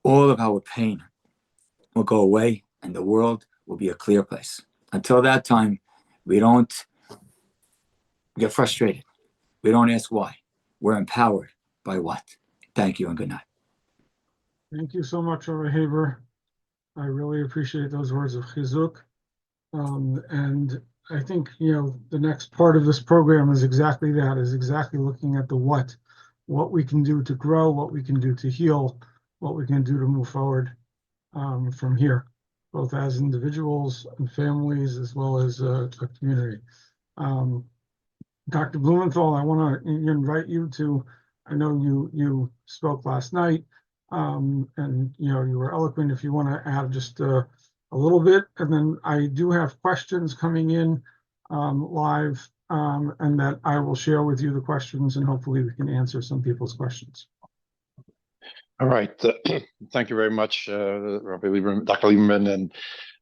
all of our pain will go away and the world will be a clear place. Until that time, we don't get frustrated. We don't ask why. We're empowered by what. Thank you and good night.
Thank you so much, Rabbi Haber. I really appreciate those words of Hizuk. And I think, the next part of this program is exactly that, is exactly looking at the what we can do to grow, what we can do to heal, what we can do to move forward from here, both as individuals and families, as well as a community. Dr. Blumenthal, I want to invite you to, I know you spoke last night, and you were eloquent. If you want to add just a little bit, and then I do have questions coming in live, and that I will share with you the questions, and hopefully we can answer some people's questions.
All right. Thank you very much, Rabbi Lieberman, Dr. Lieberman,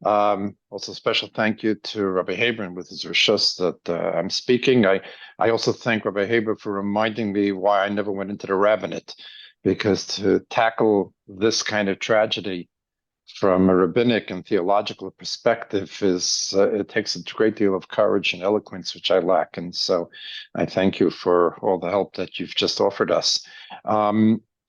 and also special thank you to Rabbi Haber with his rishus that I'm speaking. I also thank Rabbi Haber for reminding me why I never went into the rabbinate, because to tackle this kind of tragedy from a rabbinic and theological perspective is it takes a great deal of courage and eloquence, which I lack. And so I thank you for all the help that you've just offered us.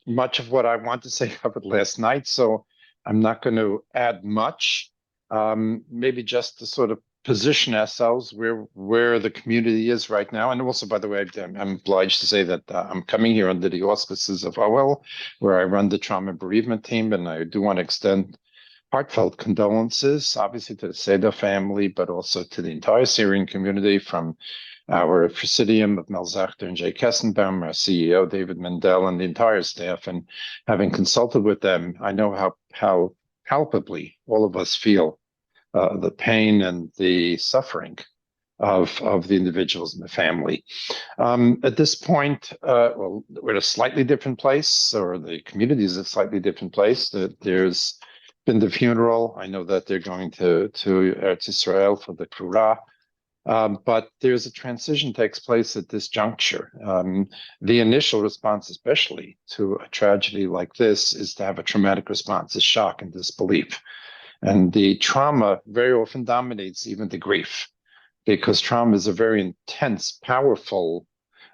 Much of what I want to say covered last night, so I'm not going to add much. Maybe just to sort of position ourselves where the community is right now. And also, by the way, I'm obliged to say that I'm coming here under the auspices of Ohel, where I run the trauma and bereavement team, and I do want to extend heartfelt condolences, obviously, to the Seda family, but also to the entire Syrian community, from our presidium of Mel Zachter and Jay Kessenbaum, our CEO, David Mendel, and the entire staff. And having consulted with them, I know how palpably all of us feel the pain and the suffering of the individuals in the family. At this point, well, we're at a slightly different place, or the community is a slightly different place. There's been the funeral. I know that they're going to Eretz Israel for the Kurah. But there's a transition takes place at this juncture. The initial response, especially to a tragedy like this, is to have a traumatic response, is shock and disbelief. And the trauma very often dominates even the grief, because trauma is a very intense, powerful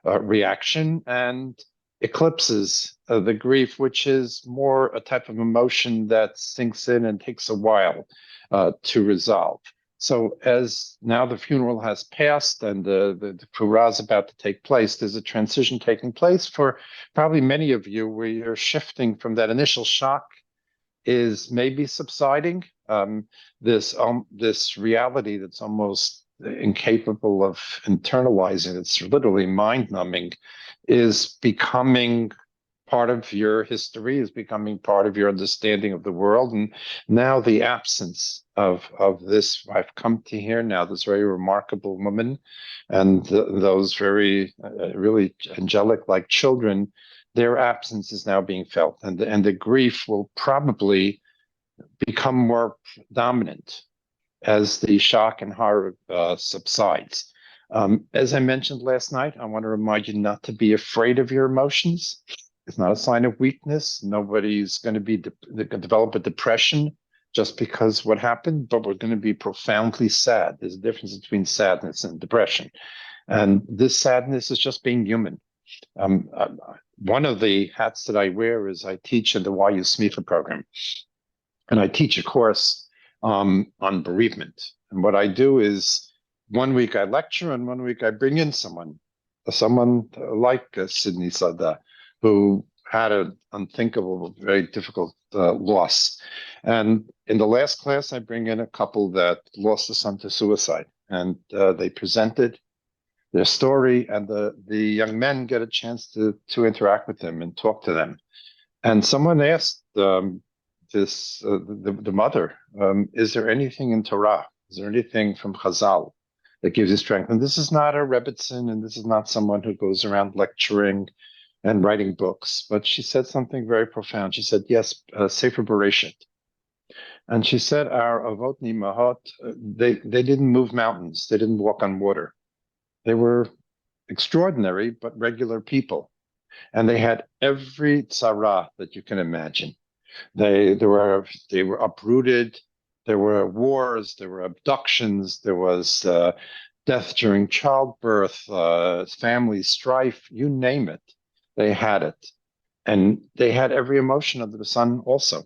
reaction and eclipses the grief, which is more a type of emotion that sinks in and takes a while to resolve. So as now the funeral has passed and the Kurah is about to take place, there's a transition taking place for probably many of you where you're shifting from that initial shock is maybe subsiding. This reality that's almost incapable of internalizing, it's literally mind-numbing, is becoming part of your history, is becoming part of your understanding of the world. And now the absence of this, I've come to hear now, this very remarkable woman and those very really angelic-like children, their absence is now being felt. And the grief will probably become more dominant as the shock and horror subsides. As I mentioned last night, I want to remind you not to be afraid of your emotions. It's not a sign of weakness. Nobody's going to develop a depression just because what happened, but we're going to be profoundly sad. There's a difference between sadness and depression. And this sadness is just being human. One of the hats that I wear is I teach in the YU Smicha program. And I teach a course on bereavement. And what I do is 1 week I lecture and 1 week I bring in someone like Sydney Sada, who had an unthinkable, very difficult loss. And in the last class, I bring in a couple that lost a son to suicide. And they presented their story, and the young men get a chance to interact with them and talk to them. And someone asked the mother, is there anything in Torah? Is there anything from Chazal that gives you strength? And this is not a Rebbitzin, and this is not someone who goes around lecturing and writing books. But she said something very profound. She said, yes, Sefer Bereshit. And she said, our Avot Nimahot, they didn't move mountains. They didn't walk on water. They were extraordinary, but regular people. And they had every tzara that you can imagine. They were uprooted. There were wars. There were abductions. There was death during childbirth, family strife. You name it, they had it, and they had every emotion under the sun. Also,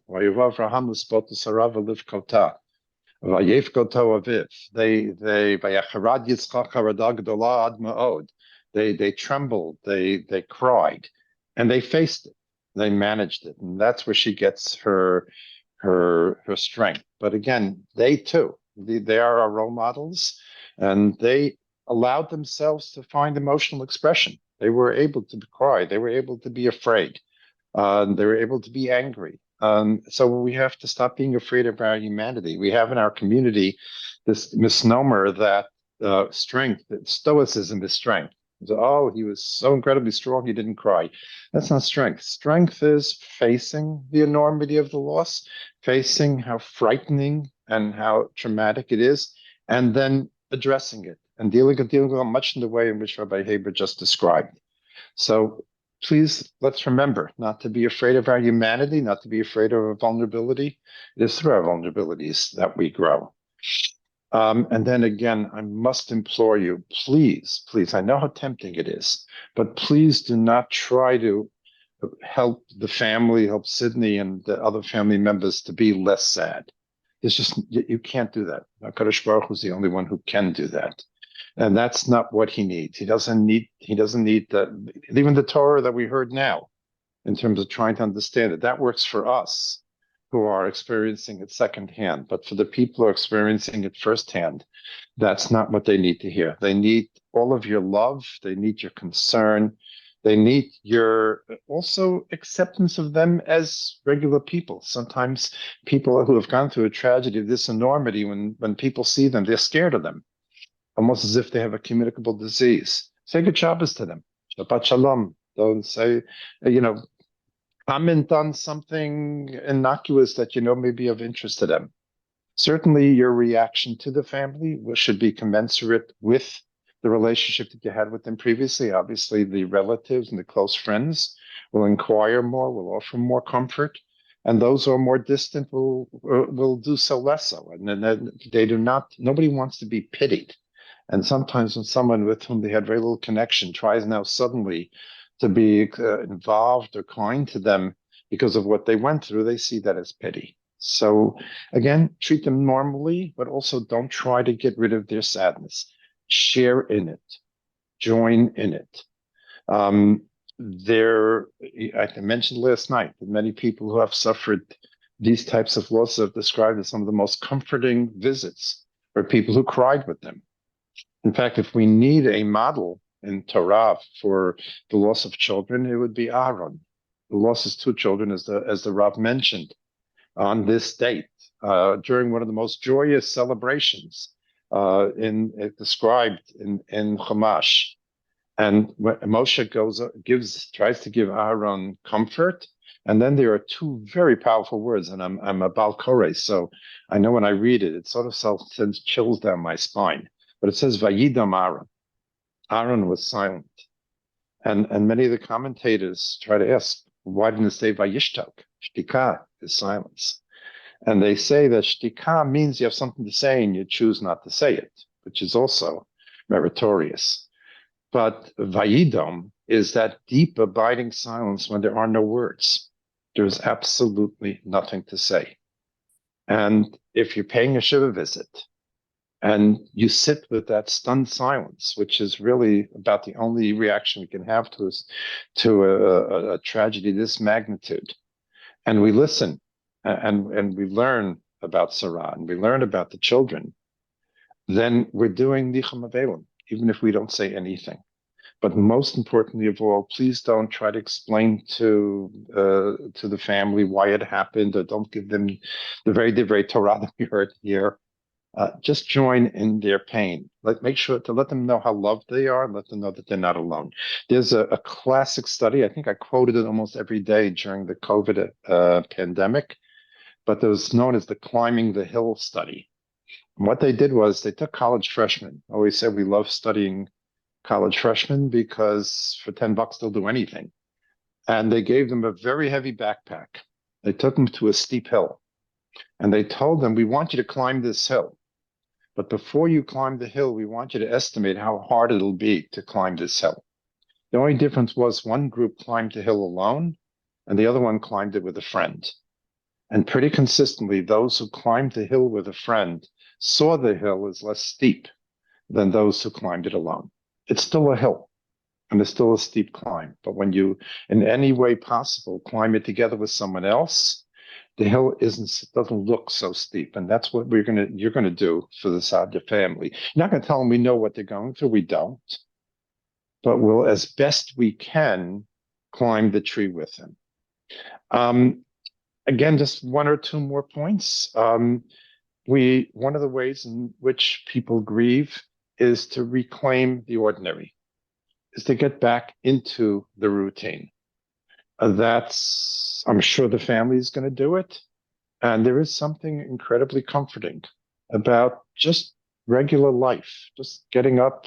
they trembled. They cried, and they faced it. They managed it, and that's where she gets her strength. But again, they too, they are our role models, and they allowed themselves to find emotional expression. They were able to cry. They were able to be afraid. They were able to be angry. So we have to stop being afraid of our humanity. We have in our community this misnomer that strength. Stoicism is strength. So, oh, he was so incredibly strong, he didn't cry. That's not strength. Strength is facing the enormity of the loss, facing how frightening and how traumatic it is, and then addressing it and dealing with it much in the way in which Rabbi Haber just described. So please, let's remember not to be afraid of our humanity, not to be afraid of our vulnerability. It is through our vulnerabilities that we grow. And then again, I must implore you, please, please, I know how tempting it is, but please do not try to help the family, help Sydney and the other family members to be less sad. It's just, you can't do that. HaKadosh Baruch Hu is the only one who can do that. And that's not what he needs. He doesn't need that. Even the Torah that we heard now, in terms of trying to understand it, that works for us who are experiencing it secondhand. But for the people who are experiencing it firsthand, that's not what they need to hear. They need all of your love. They need your concern. They need your also acceptance of them as regular people. Sometimes people who have gone through a tragedy of this enormity, when people see them, they're scared of them, almost as if they have a communicable disease. Say good Shabbos to them. Shabbat Shalom. Don't say, comment on something innocuous that may be of interest to them. Certainly, your reaction to the family should be commensurate with the relationship that you had with them previously. Obviously, the relatives and the close friends will inquire more, will offer more comfort, and those who are more distant will do so less so. And then they do not. Nobody wants to be pitied. And sometimes when someone with whom they had very little connection tries now suddenly to be involved or kind to them because of what they went through, they see that as pity. So again, treat them normally, but also don't try to get rid of their sadness. Share in it. Join in it. I mentioned last night that many people who have suffered these types of losses have described as some of the most comforting visits are people who cried with them. In fact, if we need a model in Torah for the loss of children, it would be Aaron, who lost his two children, as the Rav mentioned, on this date during one of the most joyous celebrations described in Chumash. And Moshe tries to give Aaron comfort, and then there are two very powerful words. And I'm a Baal Koreh, so I know when I read it, it sort of sends chills down my spine. But it says Vayidam Aaron. Aaron was silent. And many of the commentators try to ask, why didn't it say Vayishtok? Shtika is silence. And they say that shtika means you have something to say and you choose not to say it, which is also meritorious. But Vayidam is that deep, abiding silence when there are no words. There's absolutely nothing to say. And if you're paying a Shiva visit, and you sit with that stunned silence, which is really about the only reaction we can have to a tragedy this magnitude. And we listen and we learn about Sarah and we learn about the children. Then we're doing Nicham Avelim, even if we don't say anything. But most importantly of all, please don't try to explain to the family why it happened, or don't give them the very Torah that we heard here. Just join in their pain. Make sure to let them know how loved they are and let them know that they're not alone. There's a classic study. I think I quoted it almost every day during the COVID pandemic, but it was known as the Climbing the Hill study. And what they did was they took college freshmen. I always said we love studying college freshmen because for $10 they'll do anything. And they gave them a very heavy backpack. They took them to a steep hill. And they told them, we want you to climb this hill. But before you climb the hill, we want you to estimate how hard it'll be to climb this hill. The only difference was one group climbed the hill alone, and the other one climbed it with a friend. And pretty consistently, those who climbed the hill with a friend saw the hill as less steep than those who climbed it alone. It's still a hill, and it's still a steep climb. But when you, in any way possible, climb it together with someone else, the hill doesn't look so steep, and that's what you're gonna do for the Sadya family. You're not gonna tell them we know what they're going through. We don't, but we'll, as best we can, climb the tree with them. Again, just one or two more points. One of the ways in which people grieve is to reclaim the ordinary, is to get back into the routine. I'm sure the family is going to do it. And there is something incredibly comforting about just regular life, just getting up,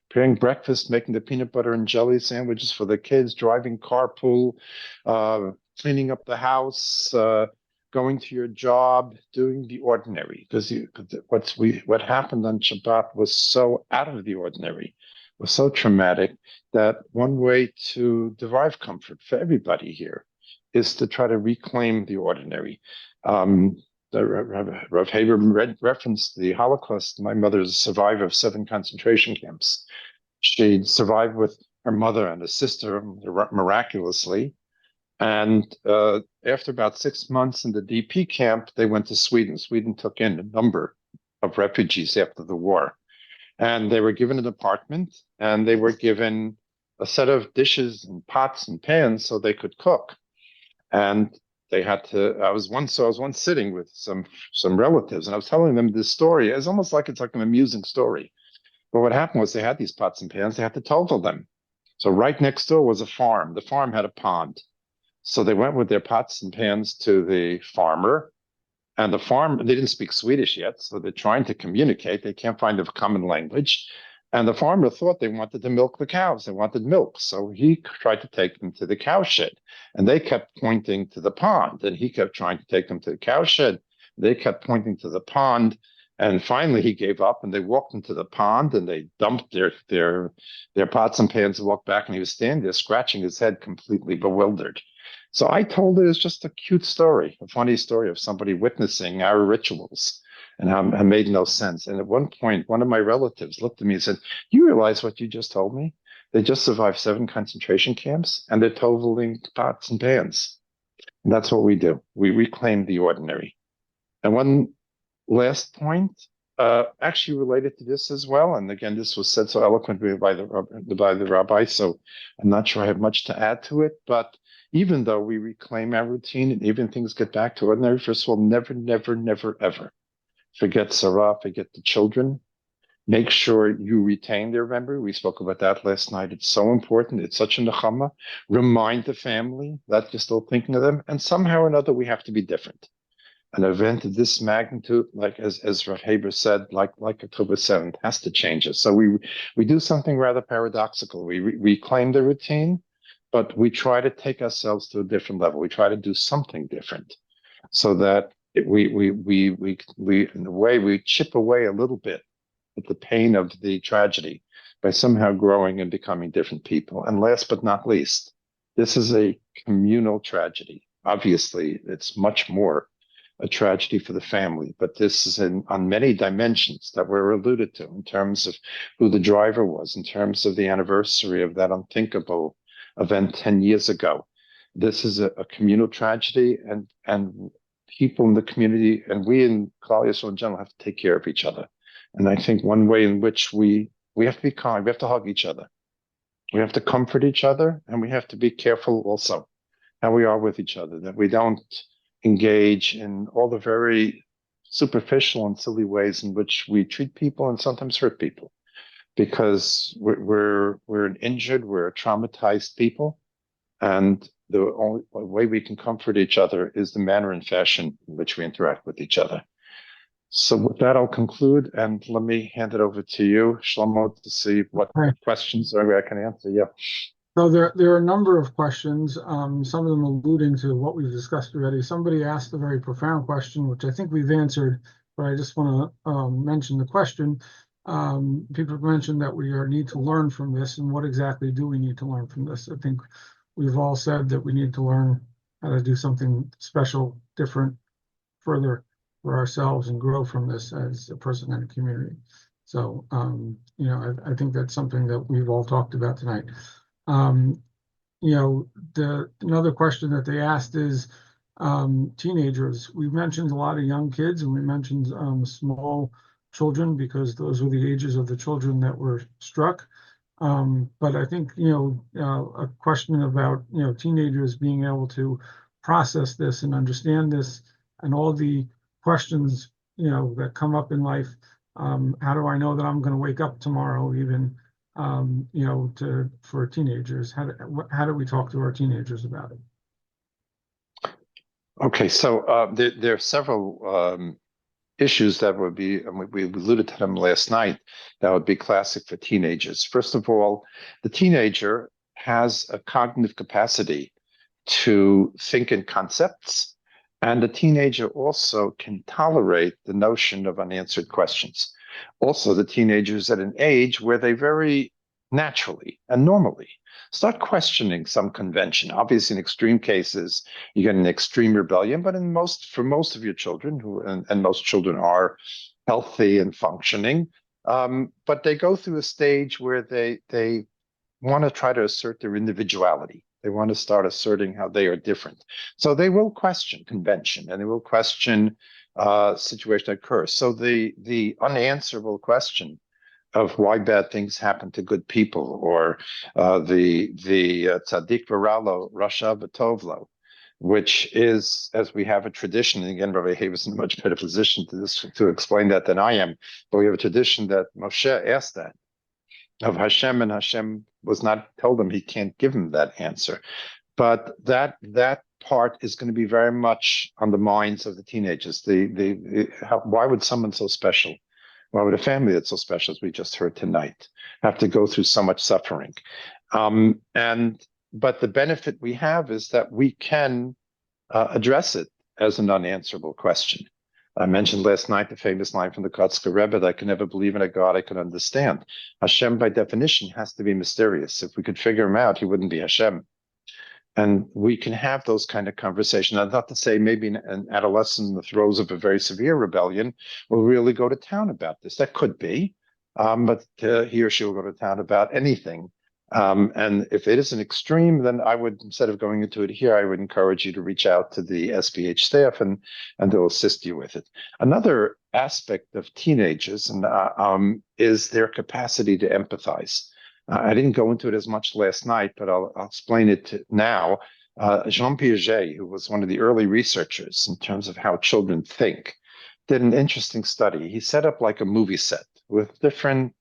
preparing breakfast, making the peanut butter and jelly sandwiches for the kids, driving carpool, cleaning up the house, going to your job, doing the ordinary. Because what happened on Shabbat was so out of the ordinary, was so traumatic, that one way to derive comfort for everybody here is to try to reclaim the ordinary. Rav Haber referenced the Holocaust. My mother is a survivor of 7 concentration camps. She survived with her mother and a sister miraculously. And after about 6 months in the DP camp, they went to Sweden. Sweden took in a number of refugees after the war. And they were given an apartment, and they were given a set of dishes and pots and pans so they could cook. And they had to. I was once sitting with some relatives, and I was telling them this story. It's almost like it's like an amusing story. But what happened was they had these pots and pans. They had to total them. So right next door was a farm. The farm had a pond. So they went with their pots and pans to the farmer, and the farm. They didn't speak Swedish yet, so they're trying to communicate. They can't find a common language. And the farmer thought they wanted to milk the cows. They wanted milk. So he tried to take them to the cow shed. And they kept pointing to the pond. And he kept trying to take them to the cow shed. They kept pointing to the pond. And finally he gave up, and they walked into the pond, and they dumped their pots and pans and walked back. And he was standing there scratching his head, completely bewildered. So I told it as just a cute story, a funny story of somebody witnessing our rituals and how it made no sense. And at one point, one of my relatives looked at me and said, "You realize what you just told me? They just survived 7 concentration camps, and they're totaling pots and pans." And that's what we do. We reclaim the ordinary. And one last point, actually related to this as well. And again, this was said so eloquently by the Rabbi, so I'm not sure I have much to add to it. But even though we reclaim our routine and even things get back to ordinary, first of all, never, never, never, ever forget Sarah, forget the children. Make sure you retain their memory. We spoke about that last night. It's so important. It's such a nechama. Remind the family that you're still thinking of them. And somehow or another, we have to be different. An event of this magnitude, like as Rav Haber said, like October 7th, has to change us. So we do something rather paradoxical. We reclaim the routine, but we try to take ourselves to a different level. We try to do something different, so that we in a way we chip away a little bit at the pain of the tragedy by somehow growing and becoming different people. And last but not least, this is a communal tragedy. Obviously, it's much more a tragedy for the family, but this is on many dimensions that were alluded to, in terms of who the driver was, in terms of the anniversary of that unthinkable event 10 years ago. This is a communal tragedy, and people in the community, and we in Klal Yisrael in general, have to take care of each other. And I think one way in which we have to be kind, we have to hug each other, we have to comfort each other, and we have to be careful also how we are with each other, that we don't engage in all the very superficial and silly ways in which we treat people and sometimes hurt people, because we're an injured, we're a traumatized people, and the only way we can comfort each other is the manner and fashion in which we interact with each other. So with that, I'll conclude, and let me hand it over to you, Shlomo, to see what questions I can answer. Yeah.
So there are a number of questions, some of them alluding to what we've discussed already. Somebody asked a very profound question, which I think we've answered, but I just want to mention the question. People mentioned that we need to learn from this, and what exactly do we need to learn from this? I think we've all said that we need to learn how to do something special, different, further for ourselves, and grow from this as a person and a community. So, I think that's something that we've all talked about tonight. Another question that they asked is teenagers. We've mentioned a lot of young kids, and we mentioned small children, because those were the ages of the children that were struck. But I think, a question about, teenagers being able to process this and understand this, and all the questions, that come up in life, How do I know that I'm going to wake up tomorrow, even, for teenagers? How do we talk to our teenagers about it?
Okay, so there are several issues that would be, and we alluded to them last night, that would be classic for teenagers. First of all, the teenager has a cognitive capacity to think in concepts, and the teenager also can tolerate the notion of unanswered questions. Also, the teenager is at an age where they very naturally and normally start questioning some convention. Obviously, in extreme cases, you get an extreme rebellion, but for most of your children, and most children are healthy and functioning, but they go through a stage where they want to try to assert their individuality. They want to start asserting how they are different. So they will question convention, and they will question situation that occurs. So the unanswerable question of why bad things happen to good people, or the tzaddik v'ralo, rasha v'tovlo, which is, as we have a tradition, and again, Rabbi Haber is in a much better position to explain that than I am, but we have a tradition that Moshe asked that of Hashem, and Hashem was not told him, he can't give him that answer. But that part is going to be very much on the minds of the teenagers. Why would someone so special, why would a family that's so special, as we just heard tonight, have to go through so much suffering? But the benefit we have is that we can address it as an unanswerable question. I mentioned last night the famous line from the Kotzker Rebbe that I can never believe in a God I can understand. Hashem, by definition, has to be mysterious. If we could figure him out, he wouldn't be Hashem. And we can have those kind of conversations. That's not to say maybe an adolescent in the throes of a very severe rebellion will really go to town about this. That could be, but he or she will go to town about anything. And if it is an extreme, then I would, instead of going into it here, I would encourage you to reach out to the SBH staff and they'll assist you with it. Another aspect of teenagers is their capacity to empathize. I didn't go into it as much last night, but I'll explain it now. Jean Piaget, who was one of the early researchers in terms of how children think, did an interesting study. He set up like a movie set with different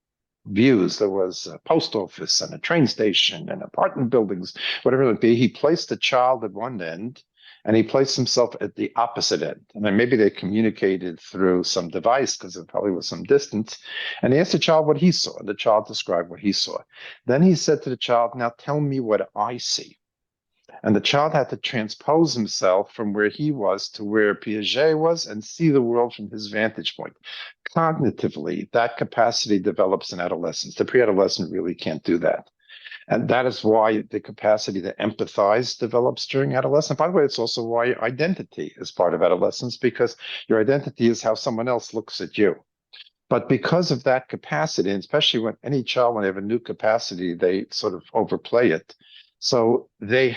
views. There was a post office and a train station and apartment buildings, whatever it would be. He placed the child at one end and he placed himself at the opposite end. And then maybe they communicated through some device because there probably was some distance. And he asked the child what he saw. The child described what he saw. Then he said to the child, now tell me what I see. And the child had to transpose himself from where he was to where Piaget was and see the world from his vantage point. Cognitively, that capacity develops in adolescence. The pre-adolescent really can't do that. And that is why the capacity to empathize develops during adolescence. By the way, it's also why identity is part of adolescence, because your identity is how someone else looks at you. But because of that capacity, and especially when any child, when they have a new capacity, they sort of overplay it. So they'll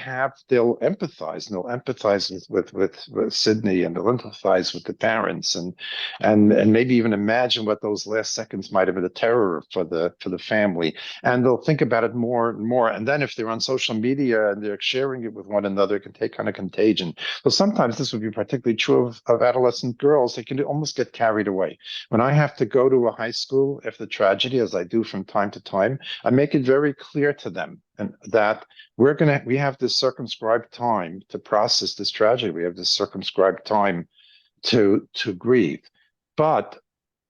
empathize, and they'll empathize with Sydney, and they'll empathize with the parents, and maybe even imagine what those last seconds might have been a terror for the family, and they'll think about it more and more. And then if they're on social media and they're sharing it with one another, it can take on a contagion. So sometimes this would be particularly true of adolescent girls. They can almost get carried away. When I have to go to a high school after tragedy, as I do from time to time, I make it very clear to them and that we have this circumscribed time to process this tragedy. We have this circumscribed time to grieve. But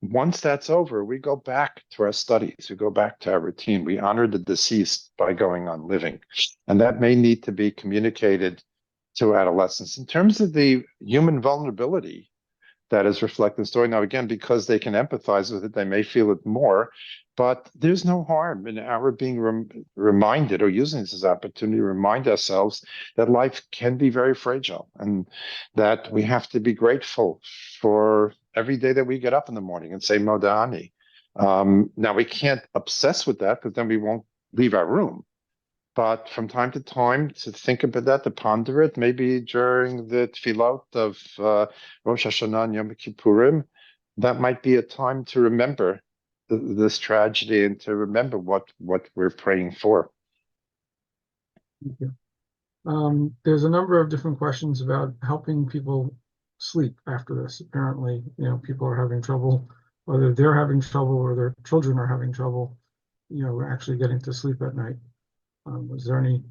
once that's over, we go back to our studies, we go back to our routine. We honor the deceased by going on living. And that may need to be communicated to adolescents. In terms of the human vulnerability that is reflected in the story, now again, because they can empathize with it, they may feel it more. But there's no harm in our being reminded, or using this as an opportunity to remind ourselves that life can be very fragile, and that we have to be grateful for every day that we get up in the morning and say Modani. Now, we can't obsess with that, because then we won't leave our room. But from time to time, to think about that, to ponder it, maybe during the tefillot of Rosh Hashanah and Yom Kippurim, that might be a time to remember this tragedy and to remember what we're praying for.
Thank you. There's a number of different questions about helping people sleep after this. Apparently, people are having trouble whether they're having trouble or their children are having trouble, actually getting to sleep at night. Is there any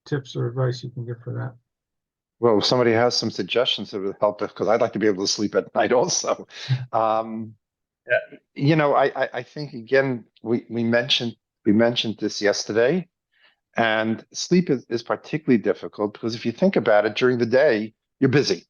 tips or advice you can give for that?
Well, if somebody has some suggestions, it would help because I'd like to be able to sleep at night also. Um, I think again we mentioned this yesterday, and sleep is particularly difficult because if you think about it, during the day you're busy.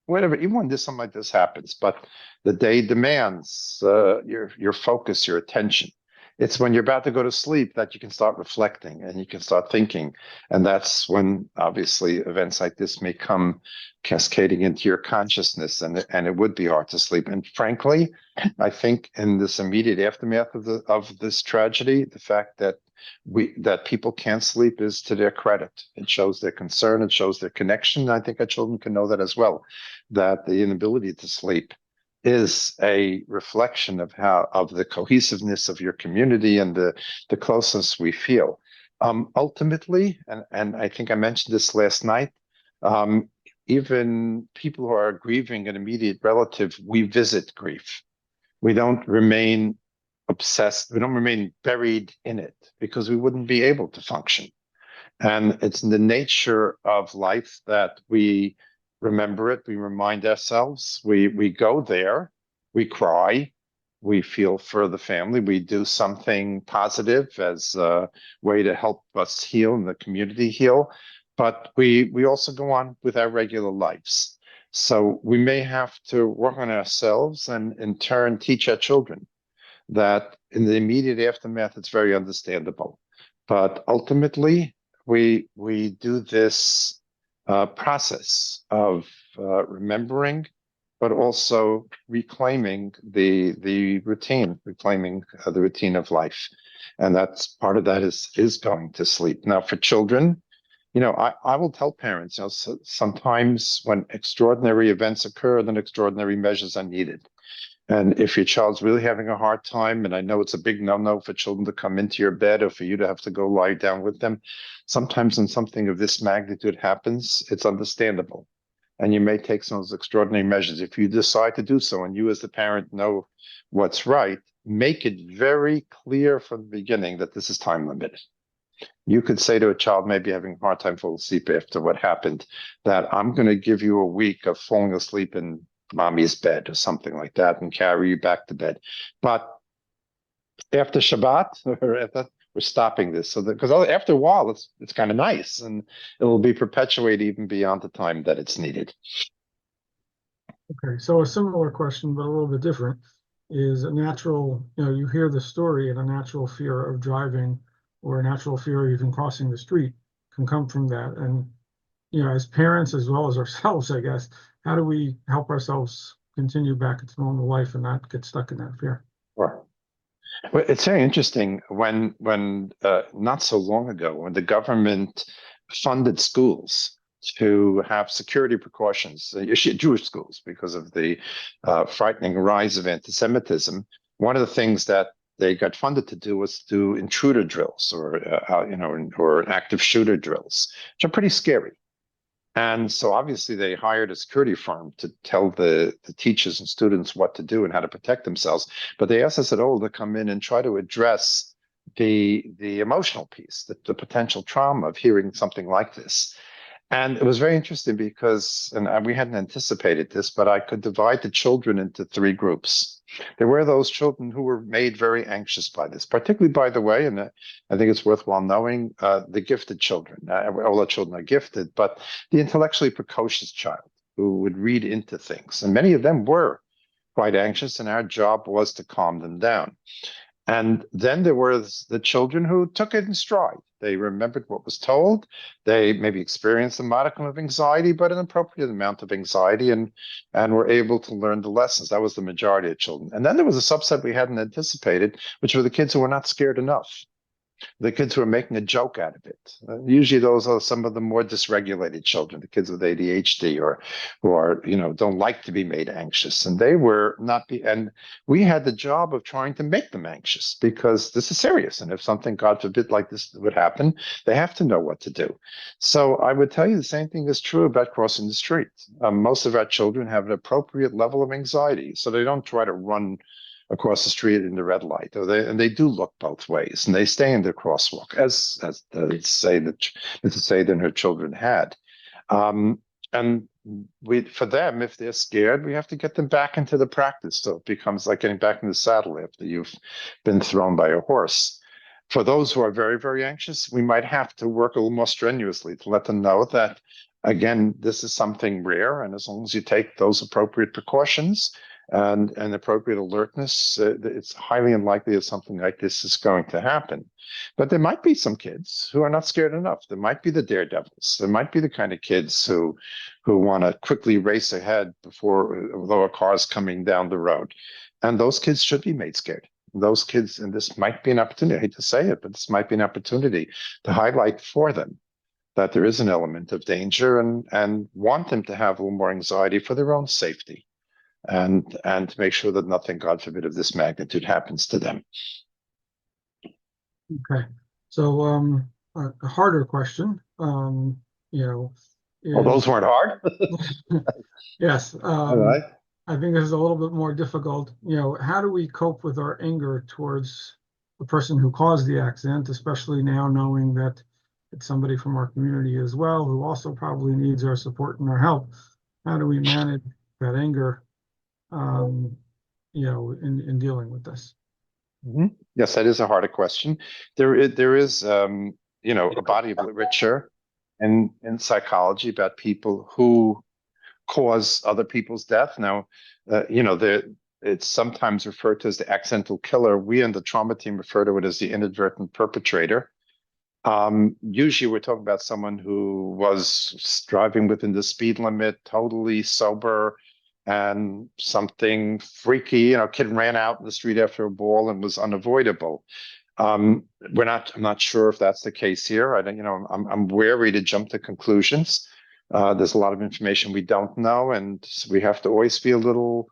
Whatever, even when something like this happens, but the day demands your focus, your attention. It's when you're about to go to sleep that you can start reflecting and you can start thinking. And that's when obviously events like this may come cascading into your consciousness, and it would be hard to sleep. And frankly, I think in this immediate aftermath of this tragedy, the fact that people can't sleep is to their credit. It shows their concern, it shows their connection. I think our children can know that as well, that the inability to sleep is a reflection of the cohesiveness of your community and the closeness we feel. Ultimately, and I think I mentioned this last night, even people who are grieving an immediate relative, we visit grief. We don't remain obsessed, we don't remain buried in it because we wouldn't be able to function. And it's in the nature of life that we remember it, we remind ourselves, we go there, we cry, we feel for the family, we do something positive as a way to help us heal and the community heal, but we also go on with our regular lives. So we may have to work on ourselves and in turn teach our children that in the immediate aftermath, it's very understandable. But ultimately, we do this process of remembering, but also reclaiming the routine, reclaiming the routine of life, and that's part of that is going to sleep. Now, for children, I will tell parents, sometimes when extraordinary events occur, then extraordinary measures are needed. And if your child's really having a hard time, and I know it's a big no-no for children to come into your bed or for you to have to go lie down with them, sometimes when something of this magnitude happens, it's understandable. And you may take some of those extraordinary measures. If you decide to do so, and you as the parent know what's right, make it very clear from the beginning that this is time limited. You could say to a child maybe having a hard time falling asleep after what happened, that I'm going to give you a week of falling asleep in mommy's bed or something like that and carry you back to bed. But after Shabbat, we're stopping this. So because after a while, it's kind of nice and it will be perpetuated even beyond the time that it's needed.
Okay, so a similar question, but a little bit different, is a natural, you hear the story and a natural fear of driving or a natural fear of even crossing the street can come from that. And, as parents as well as ourselves, I guess, how do we help ourselves continue back into normal life and not get stuck in that fear?
Sure. Well, it's very interesting when not so long ago, when the government funded schools to have security precautions, Jewish schools, because of the frightening rise of anti-Semitism. One of the things that they got funded to do was do intruder drills or active shooter drills, which are pretty scary. And so obviously they hired a security firm to tell the teachers and students what to do and how to protect themselves. But they asked us at Ohel to come in and try to address the emotional piece, the potential trauma of hearing something like this. And it was very interesting because, and we hadn't anticipated this, but I could divide the children into three groups. There were those children who were made very anxious by this, particularly, by the way, and I think it's worthwhile knowing, the gifted children. All the children are gifted, but the intellectually precocious child who would read into things. And many of them were quite anxious, and our job was to calm them down. And then there was the children who took it in stride. They remembered what was told. They maybe experienced a modicum of anxiety, but an appropriate amount of anxiety, and were able to learn the lessons. That was the majority of children. And then there was a subset we hadn't anticipated, which were the kids who were not scared enough. The kids who are making a joke out of it. Usually those are some of the more dysregulated children, the kids with ADHD or who are, don't like to be made anxious. And they were not, and we had the job of trying to make them anxious because this is serious. And if something, God forbid, like this would happen, they have to know what to do. So I would tell you the same thing is true about crossing the street. Most of our children have an appropriate level of anxiety, so they don't try to run across the street in the red light, and they do look both ways, and they stay in the crosswalk, as say that her children had. And for them, if they're scared, we have to get them back into the practice. So it becomes like getting back in the saddle after you've been thrown by a horse. For those who are very, very anxious, we might have to work a little more strenuously to let them know that, again, this is something rare. And as long as you take those appropriate precautions and appropriate alertness, it's highly unlikely that something like this is going to happen. But there might be some kids who are not scared enough. There might be the daredevils. There might be the kind of kids who want to quickly race ahead although a car is coming down the road. And those kids should be made scared. Those kids, and this might be an opportunity, I hate to say it, but this might be an opportunity to highlight for them that there is an element of danger, and want them to have a little more anxiety for their own safety, and to make sure that nothing, God forbid, of this magnitude happens to them.
Okay, so a harder question, well,
those weren't hard.
Yes.
All right.
I think this is a little bit more difficult. How do we cope with our anger towards the person who caused the accident, especially now knowing that it's somebody from our community as well, who also probably needs our support and our help? How do we manage that anger, in dealing with this?
Mm-hmm. Yes, that is a harder question. There is a body of literature in psychology about people who cause other people's death. Now, it's sometimes referred to as the accidental killer. We in the trauma team refer to it as the inadvertent perpetrator. Usually we're talking about someone who was driving within the speed limit, totally sober, and something freaky, kid ran out in the street after a ball and was unavoidable. I'm not sure if that's the case here. I'm wary to jump to conclusions. There's a lot of information we don't know, and we have to always be a little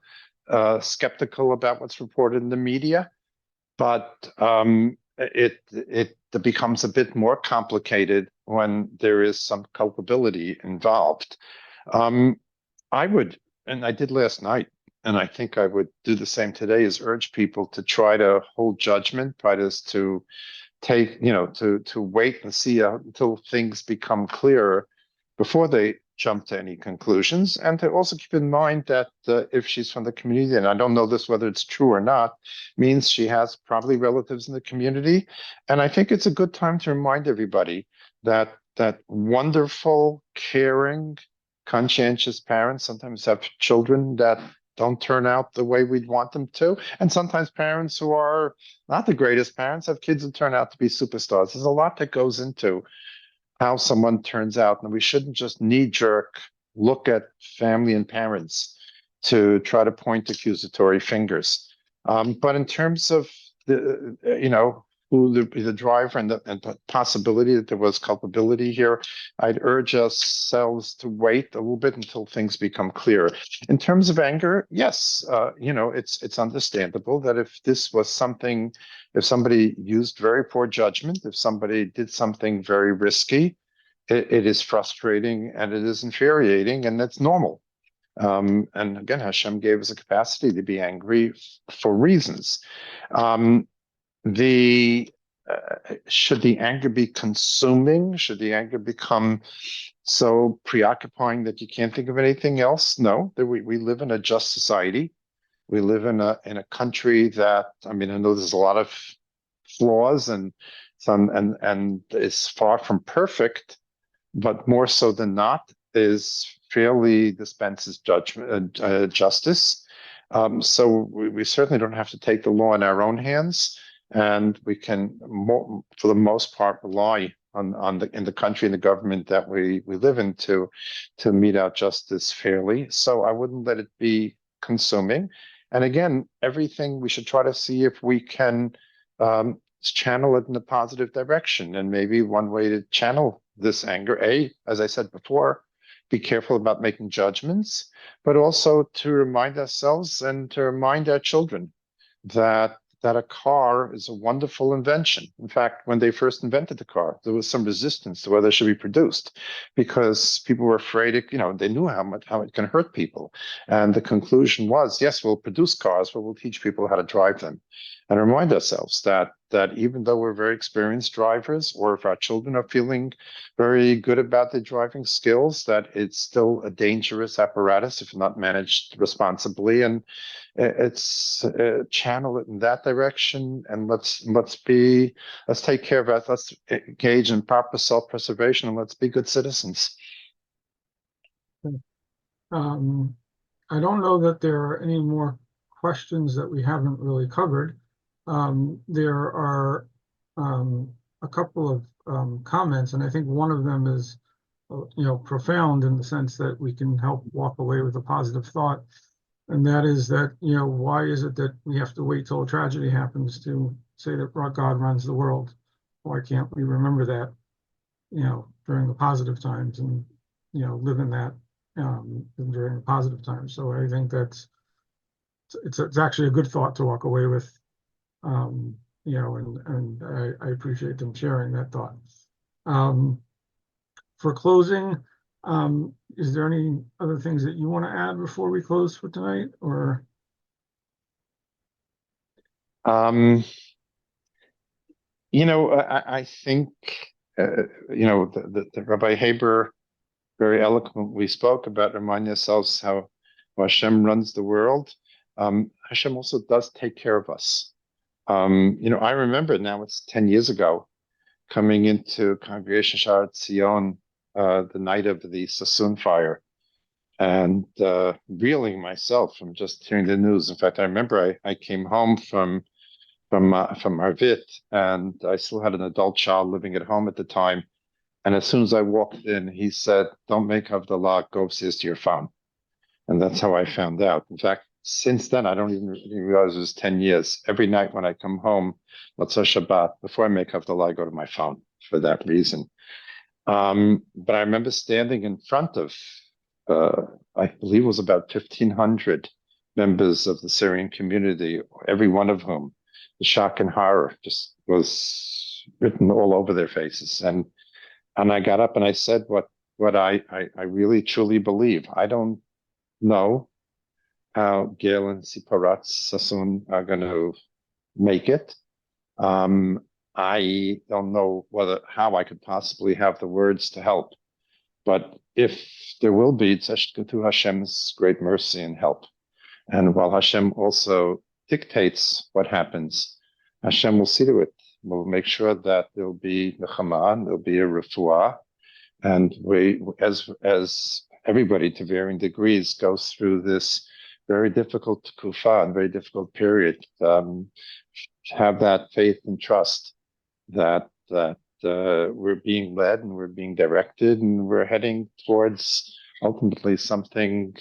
skeptical about what's reported in the media. But it becomes a bit more complicated when there is some culpability involved. I would, and I did last night, and I think I would do the same today, is urge people to try to hold judgment, try to take, to wait and see until things become clearer before they jump to any conclusions, and to also keep in mind that if she's from the community, and I don't know whether it's true or not, means she has probably relatives in the community. And I think it's a good time to remind everybody that wonderful, caring, conscientious parents sometimes have children that don't turn out the way we'd want them to. And sometimes parents who are not the greatest parents have kids that turn out to be superstars. There's a lot that goes into how someone turns out, and we shouldn't just knee-jerk look at family and parents to try to point accusatory fingers. But in terms of who the driver and the possibility that there was culpability here, I'd urge ourselves to wait a little bit until things become clear. In terms of anger, yes, it's understandable that if this was something, if somebody used very poor judgment, if somebody did something very risky, it is frustrating and it is infuriating, and that's normal. And again, Hashem gave us a capacity to be angry for reasons. Should the anger be consuming? Should the anger become so preoccupying that you can't think of anything else? No, we live in a just society. We live in a country that, I know there's a lot of flaws and it's far from perfect, but more so than not is fairly dispenses justice. So we certainly don't have to take the law in our own hands, and we can, for the most part, rely in the country and the government that we live in to mete out justice fairly. So I wouldn't let it be consuming. And again, everything we should try to see if we can channel it in a positive direction. And maybe one way to channel this anger, as I said before, be careful about making judgments, but also to remind ourselves and to remind our children that that a car is a wonderful invention. In fact, when they first invented the car, there was some resistance to whether it should be produced because people were afraid it, they knew how it can hurt people. And the conclusion was, yes, we'll produce cars, but we'll teach people how to drive them. And remind ourselves that even though we're very experienced drivers, or if our children are feeling very good about their driving skills, that it's still a dangerous apparatus if not managed responsibly. And it's channel it in that direction, and let's take care of us. Let's engage in proper self-preservation, and let's be good citizens.
I don't know that there are any more questions that we haven't really covered. There are a couple of comments, and I think one of them is, profound in the sense that we can help walk away with a positive thought. And that is that, why is it that we have to wait till a tragedy happens to say that God runs the world? Why can't we remember that, during the positive times and, live in that during the positive times? So I think it's actually a good thought to walk away with, and I appreciate them sharing that thought. For closing, is there any other things that you want to add before we close for tonight, or?
I think, the Rabbi Haber very eloquently spoke about reminding ourselves how Hashem runs the world. Hashem also does take care of us. I remember now, it's 10 years ago, coming into Congregation Shar Tzion, the night of the Sassoon fire, and reeling myself from just hearing the news. In fact, I remember I came home from Arvit, and I still had an adult child living at home at the time. And as soon as I walked in, he said, "Don't make Havdalah, go upstairs to your phone." And that's how I found out. In fact, since then, I don't even realize it was 10 years. Every night when I come home, let's say Shabbat, before I make Havdalah, I go to my phone for that reason. But I remember standing in front of, I believe it was about 1,500 members of the Syrian community, every one of whom the shock and horror just was written all over their faces. And I got up and I said what I really truly believe. I don't know how Gail and Siparat Sassoon are going to make it. I don't know how I could possibly have the words to help, but if there will be, it's through Hashem's great mercy and help. And while Hashem also dictates what happens, Hashem will see to it. We'll make sure that there'll be nechama, there'll be a refuah, and we, as everybody to varying degrees goes through this very difficult kufa and very difficult period, have that faith and trust that we're being led and we're being directed and we're heading towards ultimately something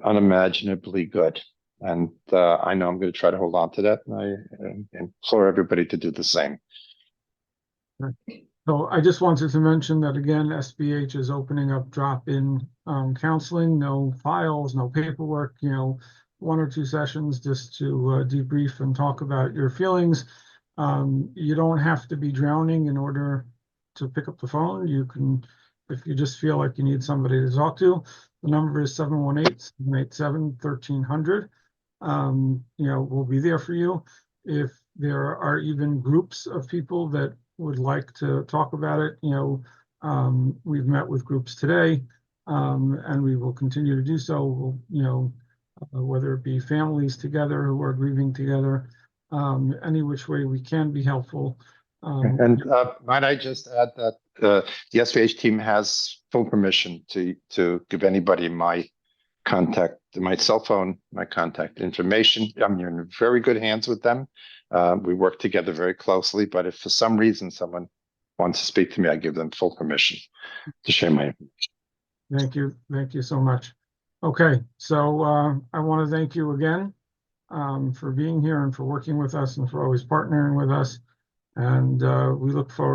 unimaginably good. And I know I'm going to try to hold on to that, and I implore everybody to do the same.
So I just wanted to mention that again, SBH is opening up drop-in counseling, no files, no paperwork, 1 or 2 sessions just to debrief and talk about your feelings. You don't have to be drowning in order to pick up the phone. You can, if you just feel like you need somebody to talk to, the number is 718-787-1300. We'll be there for you. If there are even groups of people that would like to talk about it, we've met with groups today, and we will continue to do so. Whether it be families together who are grieving together, any which way we can be helpful.
Might I just add that the SVH team has full permission to give anybody my contact, my cell phone, my contact information. I'm in very good hands with them. We work together very closely, but if for some reason someone wants to speak to me, I give them full permission to share my information.
Thank you. Thank you so much. Okay, so I want to thank you again for being here and for working with us and for always partnering with us. And we look forward